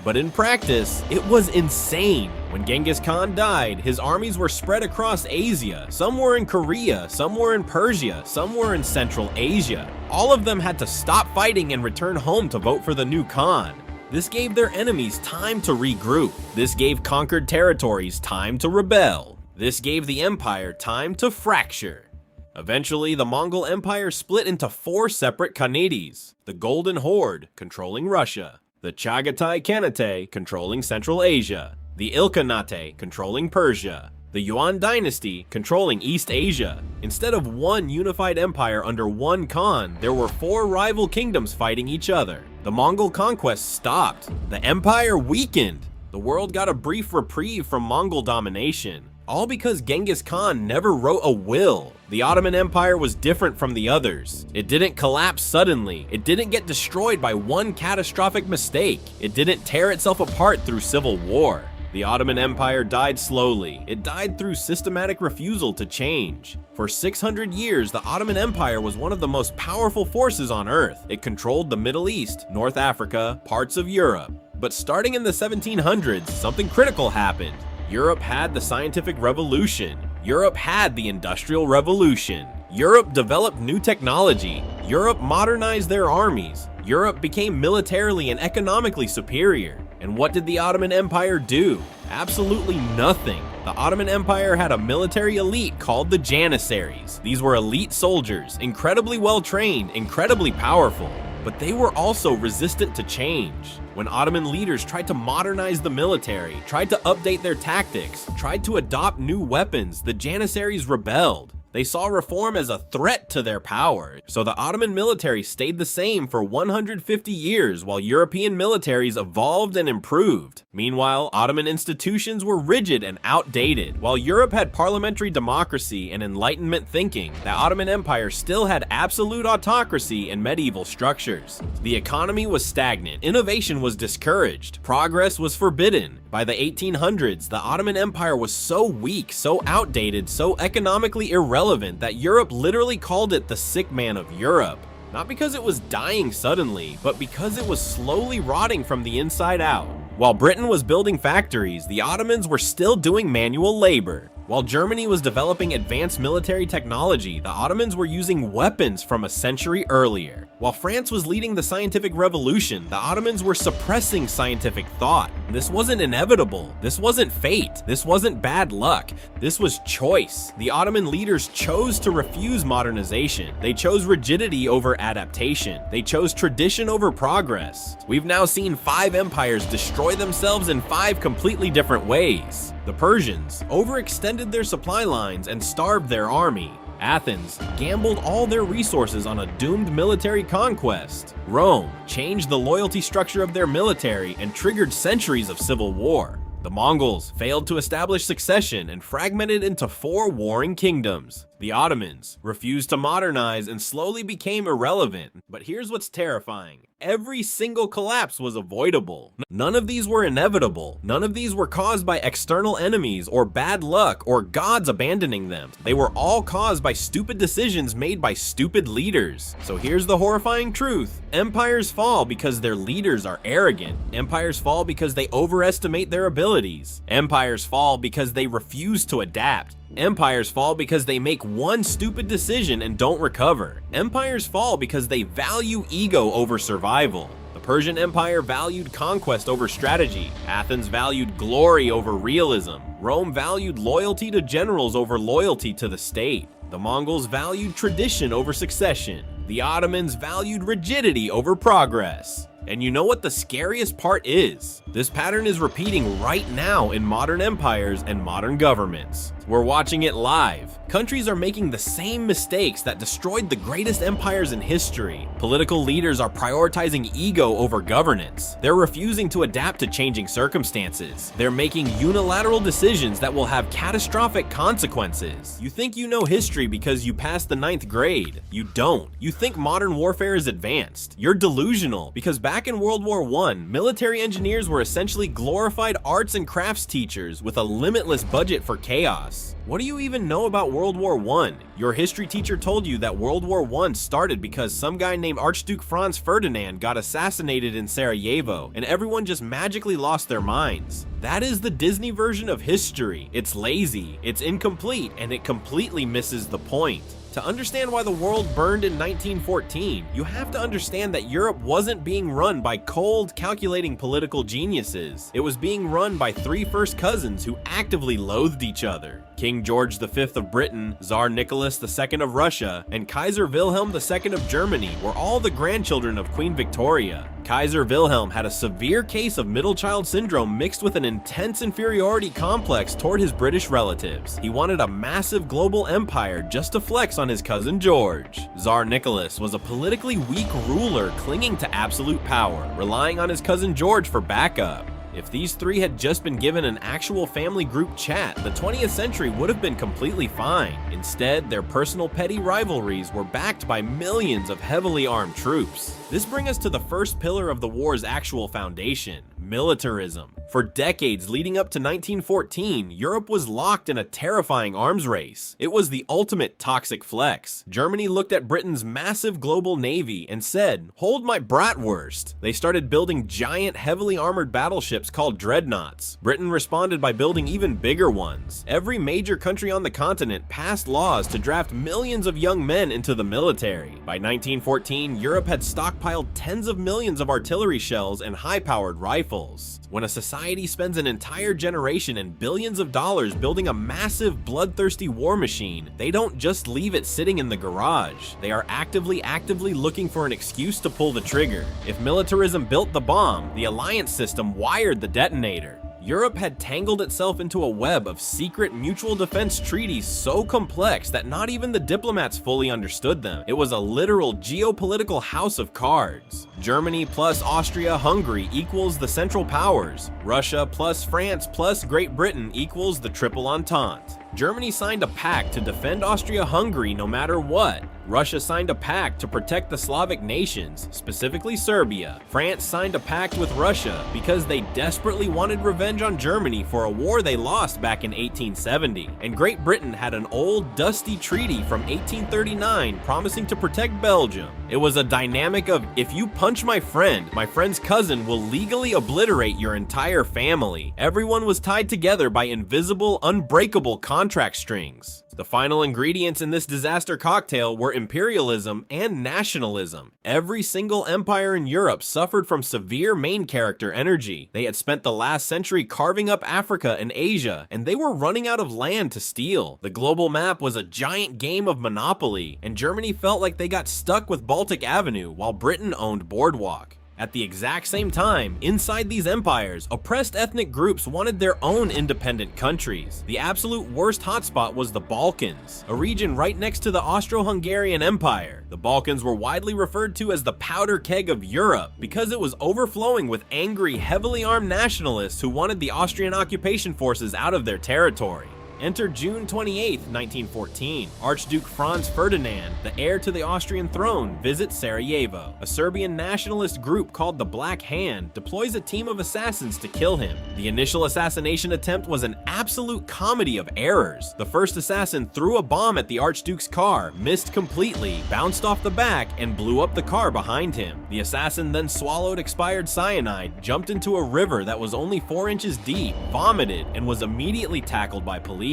S1: But in practice, it was insane. When Genghis Khan died, his armies were spread across Asia. Some were in Korea, some were in Persia, some were in Central Asia. All of them had to stop fighting and return home to vote for the new Khan. This gave their enemies time to regroup. This gave conquered territories time to rebel. This gave the empire time to fracture. Eventually, the Mongol Empire split into 4 separate Khanites. The Golden Horde, controlling Russia. The Chagatai Khanate, controlling Central Asia. The Ilkhanate, controlling Persia. The Yuan dynasty, controlling East Asia. Instead of one unified empire under one Khan, there were 4 rival kingdoms fighting each other. The Mongol conquest stopped. The empire weakened. The world got a brief reprieve from Mongol domination. All because Genghis Khan never wrote a will. The Ottoman Empire was different from the others. It didn't collapse suddenly. It didn't get destroyed by one catastrophic mistake. It didn't tear itself apart through civil war. The Ottoman Empire died slowly. It died through systematic refusal to change. For 600 years, the Ottoman Empire was one of the most powerful forces on Earth. It controlled the Middle East, North Africa, parts of Europe. But starting in the 1700s, something critical happened. Europe had the scientific revolution. Europe had the industrial revolution. Europe developed new technology. Europe modernized their armies. Europe became militarily and economically superior. And what did the Ottoman Empire do? Absolutely nothing. The Ottoman Empire had a military elite called the Janissaries. These were elite soldiers, incredibly well trained, incredibly powerful. But they were also resistant to change. When Ottoman leaders tried to modernize the military, tried to update their tactics, tried to adopt new weapons, the Janissaries rebelled. They saw reform as a threat to their power, so the Ottoman military stayed the same for 150 years while European militaries evolved and improved. Meanwhile, Ottoman institutions were rigid and outdated. While Europe had parliamentary democracy and Enlightenment thinking, the Ottoman Empire still had absolute autocracy and medieval structures. The economy was stagnant, innovation was discouraged, progress was forbidden. By the 1800s, the Ottoman Empire was so weak, so outdated, so economically irrelevant that Europe literally called it the sick man of Europe. Not because it was dying suddenly, but because it was slowly rotting from the inside out. While Britain was building factories, the Ottomans were still doing manual labor. While Germany was developing advanced military technology, the Ottomans were using weapons from a century earlier. While France was leading the scientific revolution, the Ottomans were suppressing scientific thought. This wasn't inevitable. This wasn't fate. This wasn't bad luck. This was choice. The Ottoman leaders chose to refuse modernization. They chose rigidity over adaptation. They chose tradition over progress. We've now seen 5 empires destroy themselves in 5 completely different ways. The Persians overextended their supply lines and starved their army. Athens gambled all their resources on a doomed military conquest. Rome changed the loyalty structure of their military and triggered centuries of civil war. The Mongols failed to establish succession and fragmented into 4 warring kingdoms. The Ottomans refused to modernize and slowly became irrelevant. But here's what's terrifying. Every single collapse was avoidable. None of these were inevitable. None of these were caused by external enemies or bad luck or gods abandoning them. They were all caused by stupid decisions made by stupid leaders. So here's the horrifying truth. Empires fall because their leaders are arrogant. Empires fall because they overestimate their abilities. Empires fall because they refuse to adapt. Empires fall because they make one stupid decision and don't recover. Empires fall because they value ego over survival. The Persian Empire valued conquest over strategy. Athens valued glory over realism. Rome valued loyalty to generals over loyalty to the state. The Mongols valued tradition over succession. The Ottomans valued rigidity over progress. And you know what the scariest part is? This pattern is repeating right now in modern empires and modern governments. We're watching it live. Countries are making the same mistakes that destroyed the greatest empires in history. Political leaders are prioritizing ego over governance. They're refusing to adapt to changing circumstances. They're making unilateral decisions that will have catastrophic consequences. You think you know history because you passed the 9th grade. You don't. You think modern warfare is advanced. You're delusional because back in World War I, military engineers were essentially glorified arts and crafts teachers with a limitless budget for chaos. What do you even know about World War I? Your history teacher told you that World War I started because some guy named Archduke Franz Ferdinand got assassinated in Sarajevo, and everyone just magically lost their minds. That is the Disney version of history. It's lazy, it's incomplete, and it completely misses the point. To understand why the world burned in 1914, you have to understand that Europe wasn't being run by cold, calculating political geniuses. It was being run by three first cousins who actively loathed each other. King George V of Britain, Tsar Nicholas II of Russia, and Kaiser Wilhelm II of Germany were all the grandchildren of Queen Victoria. Kaiser Wilhelm had a severe case of middle child syndrome mixed with an intense inferiority complex toward his British relatives. He wanted a massive global empire just to flex on his cousin George. Tsar Nicholas was a politically weak ruler clinging to absolute power, relying on his cousin George for backup. If these three had just been given an actual family group chat, the 20th century would have been completely fine. Instead, their personal petty rivalries were backed by millions of heavily armed troops. This brings us to the first pillar of the war's actual foundation: militarism. For decades leading up to 1914, Europe was locked in a terrifying arms race. It was the ultimate toxic flex. Germany looked at Britain's massive global navy and said, "Hold my bratwurst." They started building giant, heavily armored battleships called dreadnoughts. Britain responded by building even bigger ones. Every major country on the continent passed laws to draft millions of young men into the military. By 1914, Europe had stockpiled tens of millions of artillery shells and high-powered rifles. When a society spends an entire generation and billions of dollars building a massive, bloodthirsty war machine, they don't just leave it sitting in the garage. They are actively looking for an excuse to pull the trigger. If militarism built the bomb, the alliance system wired the detonator. Europe had tangled itself into a web of secret mutual defense treaties so complex that not even the diplomats fully understood them. It was a literal geopolitical house of cards. Germany plus Austria-Hungary equals the Central Powers. Russia plus France plus Great Britain equals the Triple Entente. Germany signed a pact to defend Austria-Hungary no matter what. Russia signed a pact to protect the Slavic nations, specifically Serbia. France signed a pact with Russia because they desperately wanted revenge on Germany for a war they lost back in 1870. And Great Britain had an old, dusty treaty from 1839 promising to protect Belgium. It was a dynamic of, if you punch my friend's cousin will legally obliterate your entire family. Everyone was tied together by invisible, unbreakable contract strings. The final ingredients in this disaster cocktail were imperialism and nationalism. Every single empire in Europe suffered from severe main character energy. They had spent the last century carving up Africa and Asia, and they were running out of land to steal. The global map was a giant game of Monopoly, and Germany felt like they got stuck with Baltic Avenue while Britain owned Boardwalk. At the exact same time, inside these empires, oppressed ethnic groups wanted their own independent countries. The absolute worst hotspot was the Balkans, a region right next to the Austro-Hungarian Empire. The Balkans were widely referred to as the powder keg of Europe because it was overflowing with angry, heavily armed nationalists who wanted the Austrian occupation forces out of their territory. Enter June 28, 1914. Archduke Franz Ferdinand, the heir to the Austrian throne, visits Sarajevo. A Serbian nationalist group called the Black Hand deploys a team of assassins to kill him. The initial assassination attempt was an absolute comedy of errors. The first assassin threw a bomb at the Archduke's car, missed completely, bounced off the back, and blew up the car behind him. The assassin then swallowed expired cyanide, jumped into a river that was only 4 inches deep, vomited, and was immediately tackled by police.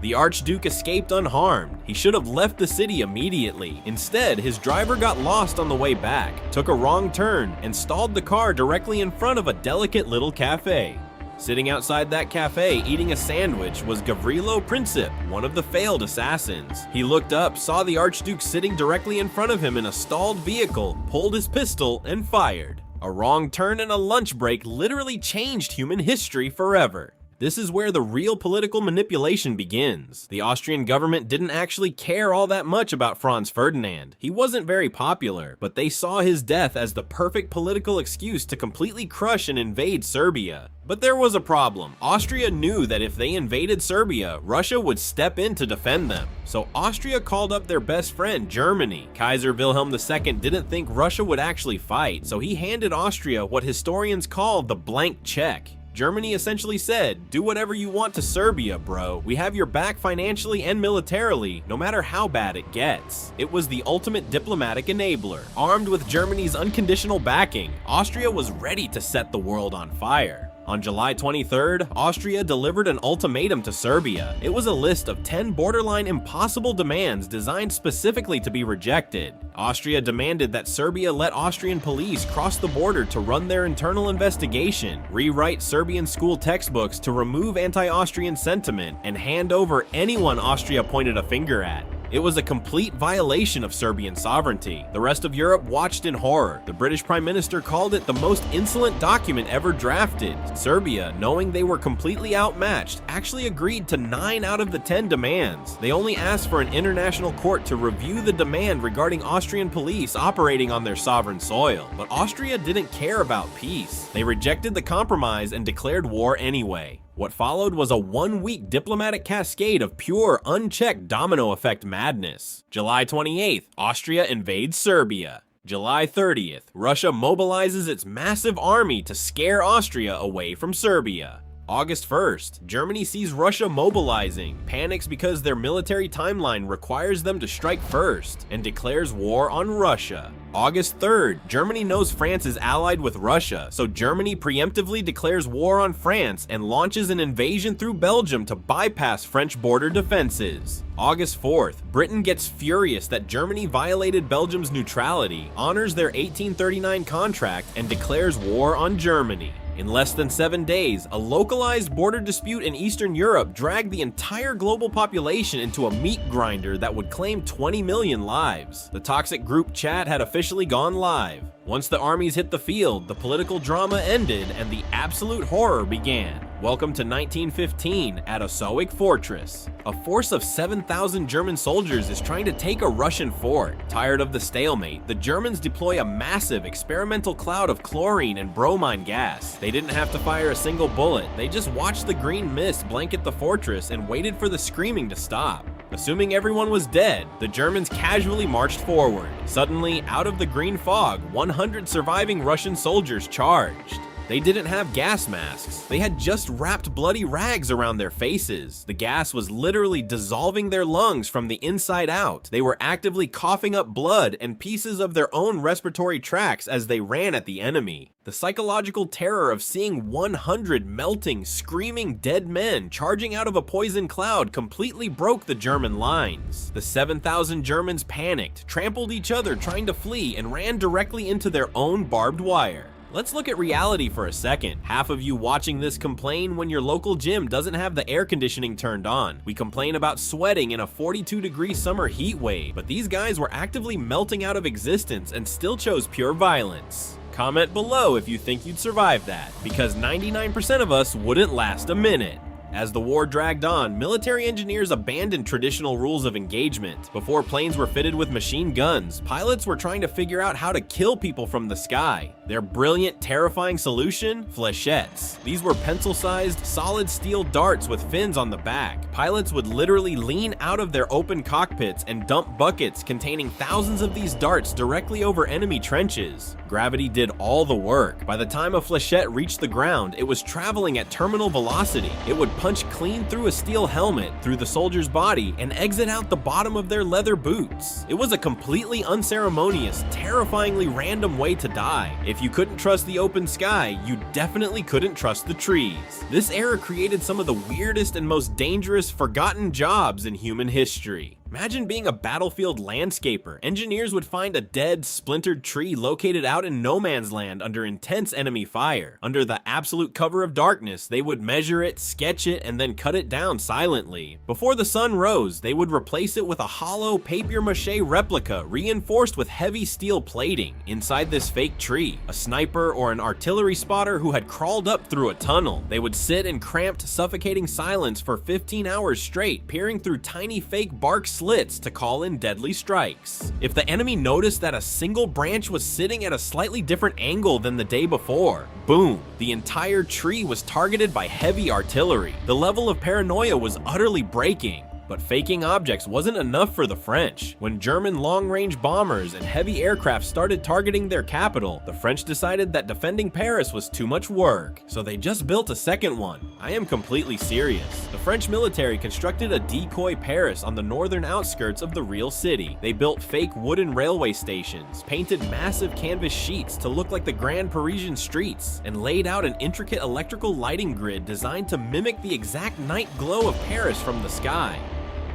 S1: The Archduke escaped unharmed. He should have left the city immediately. Instead, his driver got lost on the way back, took a wrong turn, and stalled the car directly in front of a delicate little cafe. Sitting outside that cafe eating a sandwich was Gavrilo Princip, one of the failed assassins. He looked up, saw the Archduke sitting directly in front of him in a stalled vehicle, pulled his pistol, and fired. A wrong turn and a lunch break literally changed human history forever. This is where the real political manipulation begins. The Austrian government didn't actually care all that much about Franz Ferdinand. He wasn't very popular, but they saw his death as the perfect political excuse to completely crush and invade Serbia. But there was a problem. Austria knew that if they invaded Serbia, Russia would step in to defend them. So Austria called up their best friend, Germany. Kaiser Wilhelm II didn't think Russia would actually fight, so he handed Austria what historians call the blank check. Germany essentially said, do whatever you want to Serbia, bro. We have your back financially and militarily, no matter how bad it gets. It was the ultimate diplomatic enabler. Armed with Germany's unconditional backing, Austria was ready to set the world on fire. On July 23rd, Austria delivered an ultimatum to Serbia. It was a list of 10 borderline impossible demands designed specifically to be rejected. Austria demanded that Serbia let Austrian police cross the border to run their internal investigation, rewrite Serbian school textbooks to remove anti-Austrian sentiment, and hand over anyone Austria pointed a finger at. It was a complete violation of Serbian sovereignty. The rest of Europe watched in horror. The British Prime Minister called it the most insolent document ever drafted. Serbia, knowing they were completely outmatched, actually agreed to 9 out of the 10 demands. They only asked for an international court to review the demand regarding Austrian police operating on their sovereign soil. But Austria didn't care about peace. They rejected the compromise and declared war anyway. What followed was a 1-week diplomatic cascade of pure, unchecked domino effect madness. July 28th, Austria invades Serbia. July 30th, Russia mobilizes its massive army to scare Austria away from Serbia. August 1st, Germany sees Russia mobilizing, panics because their military timeline requires them to strike first, and declares war on Russia. August 3rd, Germany knows France is allied with Russia, so Germany preemptively declares war on France and launches an invasion through Belgium to bypass French border defenses. August 4th, Britain gets furious that Germany violated Belgium's neutrality, honors their 1839 contract, and declares war on Germany. In less than 7 days, a localized border dispute in Eastern Europe dragged the entire global population into a meat grinder that would claim 20 million lives. The toxic group chat had officially gone live. Once the armies hit the field, the political drama ended and the absolute horror began. Welcome to 1915 at Osowiec Fortress. A force of 7,000 German soldiers is trying to take a Russian fort. Tired of the stalemate, the Germans deploy a massive experimental cloud of chlorine and bromine gas. They didn't have to fire a single bullet. They just watched the green mist blanket the fortress and waited for the screaming to stop. Assuming everyone was dead, the Germans casually marched forward. Suddenly, out of the green fog, 100 surviving Russian soldiers charged. They didn't have gas masks. They had just wrapped bloody rags around their faces. The gas was literally dissolving their lungs from the inside out. They were actively coughing up blood and pieces of their own respiratory tracts as they ran at the enemy. The psychological terror of seeing 100 melting, screaming dead men charging out of a poison cloud completely broke the German lines. The 7,000 Germans panicked, trampled each other trying to flee, and ran directly into their own barbed wire. Let's look at reality for a second. Half of you watching this complain when your local gym doesn't have the air conditioning turned on. We complain about sweating in a 42-degree summer heat wave, but these guys were actively melting out of existence and still chose pure violence. Comment below if you think you'd survive that, because 99% of us wouldn't last a minute. As the war dragged on, military engineers abandoned traditional rules of engagement. Before planes were fitted with machine guns, pilots were trying to figure out how to kill people from the sky. Their brilliant, terrifying solution? Flechettes. These were pencil-sized, solid steel darts with fins on the back. Pilots would literally lean out of their open cockpits and dump buckets containing thousands of these darts directly over enemy trenches. Gravity did all the work. By the time a flechette reached the ground, it was traveling at terminal velocity. It would punch clean through a steel helmet, through the soldier's body, and exit out the bottom of their leather boots. It was a completely unceremonious, terrifyingly random way to die. If you couldn't trust the open sky, you definitely couldn't trust the trees. This era created some of the weirdest and most dangerous forgotten jobs in human history. Imagine being a battlefield landscaper. Engineers would find a dead, splintered tree located out in no man's land under intense enemy fire. Under the absolute cover of darkness, they would measure it, sketch it, and then cut it down silently. Before the sun rose, they would replace it with a hollow papier-mâché replica reinforced with heavy steel plating. Inside this fake tree, a sniper or an artillery spotter who had crawled up through a tunnel. They would sit in cramped, suffocating silence for 15 hours straight, peering through tiny fake bark slits to call in deadly strikes. If the enemy noticed that a single branch was sitting at a slightly different angle than the day before, boom, the entire tree was targeted by heavy artillery. The level of paranoia was utterly breaking. But faking objects wasn't enough for the French. When German long-range bombers and heavy aircraft started targeting their capital, the French decided that defending Paris was too much work, so they just built a second one. I am completely serious. The French military constructed a decoy Paris on the northern outskirts of the real city. They built fake wooden railway stations, painted massive canvas sheets to look like the grand Parisian streets, and laid out an intricate electrical lighting grid designed to mimic the exact night glow of Paris from the sky.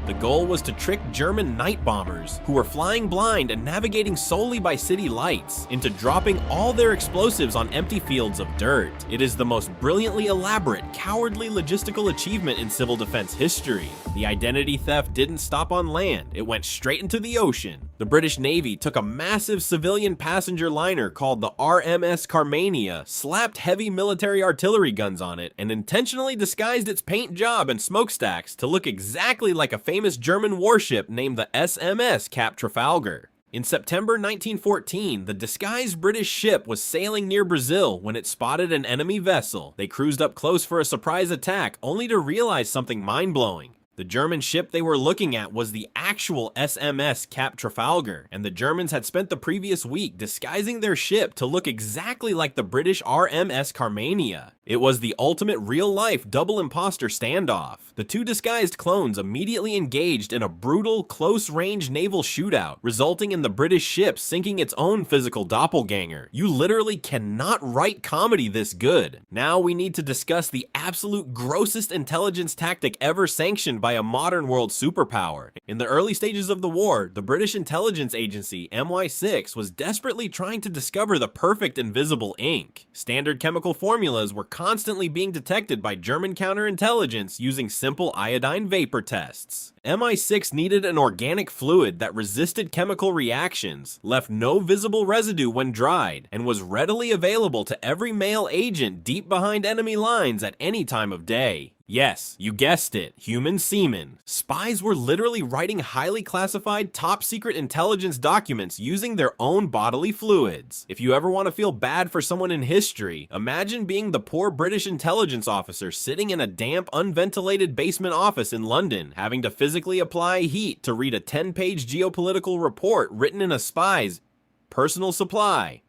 S1: The goal was to trick German night bombers, who were flying blind and navigating solely by city lights, into dropping all their explosives on empty fields of dirt. It is the most brilliantly elaborate, cowardly logistical achievement in civil defense history. The identity theft didn't stop on land, it went straight into the ocean. The British Navy took a massive civilian passenger liner called the RMS Carmania, slapped heavy military artillery guns on it, and intentionally disguised its paint job and smokestacks to look exactly like a famous German warship named the SMS Cap Trafalgar. In September 1914, the disguised British ship was sailing near Brazil when it spotted an enemy vessel. They cruised up close for a surprise attack, only to realize something mind-blowing. The German ship they were looking at was the actual SMS Cap Trafalgar, and the Germans had spent the previous week disguising their ship to look exactly like the British RMS Carmania. It was the ultimate real-life double imposter standoff. The two disguised clones immediately engaged in a brutal, close-range naval shootout, resulting in the British ship sinking its own physical doppelganger. You literally cannot write comedy this good. Now we need to discuss the absolute grossest intelligence tactic ever sanctioned by a modern world superpower. In the early stages of the war, the British intelligence agency, MI6, was desperately trying to discover the perfect invisible ink. Standard chemical formulas were constantly being detected by German counterintelligence using simple iodine vapor tests. MI6 needed an organic fluid that resisted chemical reactions, left no visible residue when dried, and was readily available to every male agent deep behind enemy lines at any time of day. Yes, you guessed it, human semen. Spies were literally writing highly classified, top-secret intelligence documents using their own bodily fluids. If you ever want to feel bad for someone in history, imagine being the poor British intelligence officer sitting in a damp, unventilated basement office in London, having to physically apply heat to read a 10-page geopolitical report written in a spy's personal supply.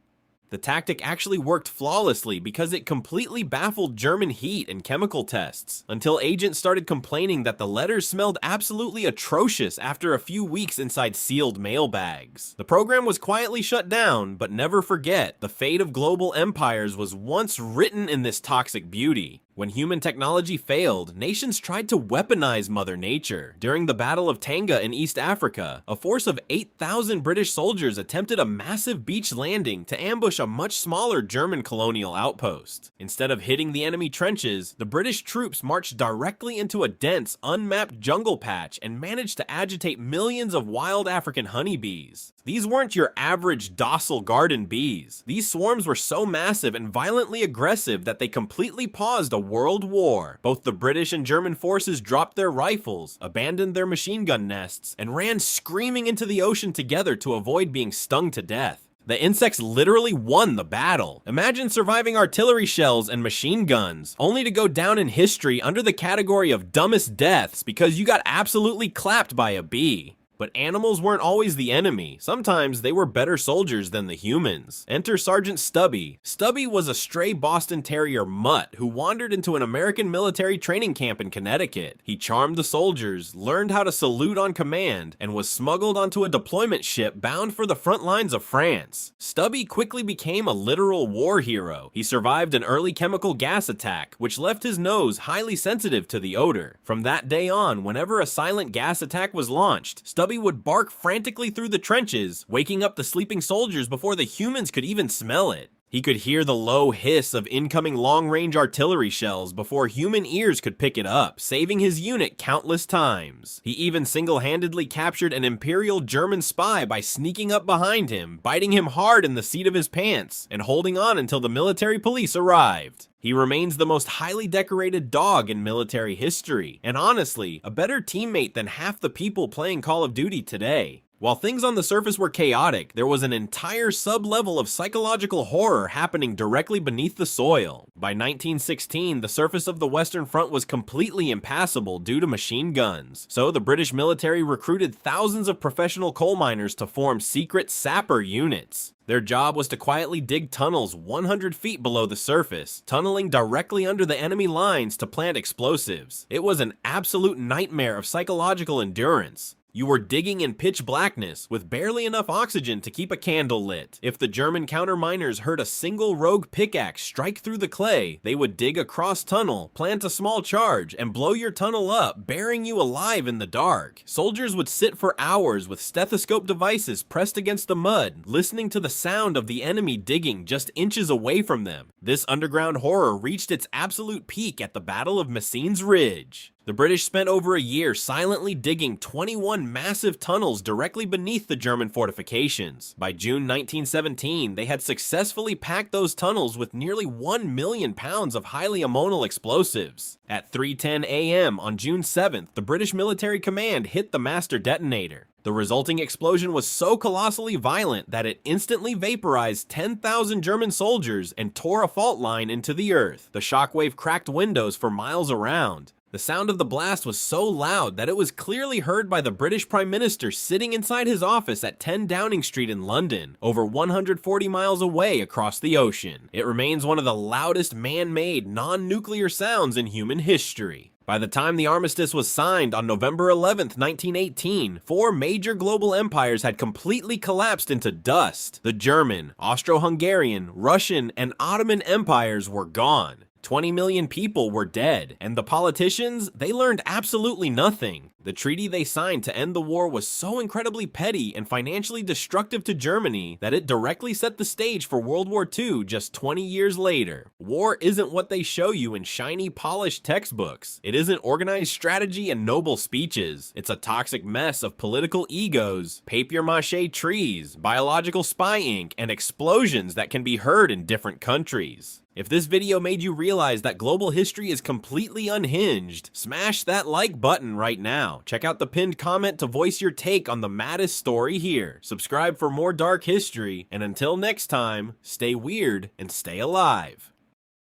S1: The tactic actually worked flawlessly because it completely baffled German heat and chemical tests, until agents started complaining that the letters smelled absolutely atrocious after a few weeks inside sealed mail bags. The program was quietly shut down, but never forget, the fate of global empires was once written in this toxic beauty. When human technology failed, nations tried to weaponize Mother Nature. During the Battle of Tanga in East Africa, a force of 8,000 British soldiers attempted a massive beach landing to ambush a much smaller German colonial outpost. Instead of hitting the enemy trenches, the British troops marched directly into a dense, unmapped jungle patch and managed to agitate millions of wild African honeybees. These weren't your average docile garden bees. These swarms were so massive and violently aggressive that they completely paused a World War. Both the British and German forces dropped their rifles, abandoned their machine gun nests, and ran screaming into the ocean together to avoid being stung to death. The insects literally won the battle. Imagine surviving artillery shells and machine guns, only to go down in history under the category of dumbest deaths because you got absolutely clapped by a bee. But animals weren't always the enemy. Sometimes they were better soldiers than the humans. Enter Sergeant Stubby. Stubby was a stray Boston Terrier mutt who wandered into an American military training camp in Connecticut. He charmed the soldiers, learned how to salute on command, and was smuggled onto a deployment ship bound for the front lines of France. Stubby quickly became a literal war hero. He survived an early chemical gas attack, which left his nose highly sensitive to the odor. From that day on, whenever a silent gas attack was launched, Stubby would bark frantically through the trenches, waking up the sleeping soldiers before the humans could even smell it. He could hear the low hiss of incoming long-range artillery shells before human ears could pick it up, saving his unit countless times. He even single-handedly captured an Imperial German spy by sneaking up behind him, biting him hard in the seat of his pants, and holding on until the military police arrived. He remains the most highly decorated dog in military history, and honestly, a better teammate than half the people playing Call of Duty today. While things on the surface were chaotic, there was an entire sub-level of psychological horror happening directly beneath the soil. By 1916, the surface of the Western Front was completely impassable due to machine guns. So the British military recruited thousands of professional coal miners to form secret sapper units. Their job was to quietly dig tunnels 100 feet below the surface, tunneling directly under the enemy lines to plant explosives. It was an absolute nightmare of psychological endurance. You were digging in pitch blackness with barely enough oxygen to keep a candle lit. If the German counterminers heard a single rogue pickaxe strike through the clay, they would dig a cross tunnel, plant a small charge, and blow your tunnel up, burying you alive in the dark. Soldiers would sit for hours with stethoscope devices pressed against the mud, listening to the sound of the enemy digging just inches away from them. This underground horror reached its absolute peak at the Battle of Messines Ridge. The British spent over a year silently digging 21 massive tunnels directly beneath the German fortifications. By June 1917, they had successfully packed those tunnels with nearly 1 million pounds of highly ammonal explosives. At 3:10 a.m. on June 7th, the British military command hit the master detonator. The resulting explosion was so colossally violent that it instantly vaporized 10,000 German soldiers and tore a fault line into the earth. The shockwave cracked windows for miles around. The sound of the blast was so loud that it was clearly heard by the British Prime Minister sitting inside his office at 10 Downing Street in London, over 140 miles away across the ocean. It remains one of the loudest man-made, non-nuclear sounds in human history. By the time the armistice was signed on November 11, 1918, 4 major global empires had completely collapsed into dust. The German, Austro-Hungarian, Russian, and Ottoman empires were gone. 20 million people were dead, and the politicians, they learned absolutely nothing. The treaty they signed to end the war was so incredibly petty and financially destructive to Germany that it directly set the stage for World War II just 20 years later. War isn't what they show you in shiny, polished textbooks. It isn't organized strategy and noble speeches. It's a toxic mess of political egos, papier-mâché trees, biological spy ink, and explosions that can be heard in different countries. If this video made you realize that global history is completely unhinged, smash that like button right now. Check out the pinned comment to voice your take on the maddest story here. Subscribe for more dark history, and until next time, stay weird and stay alive.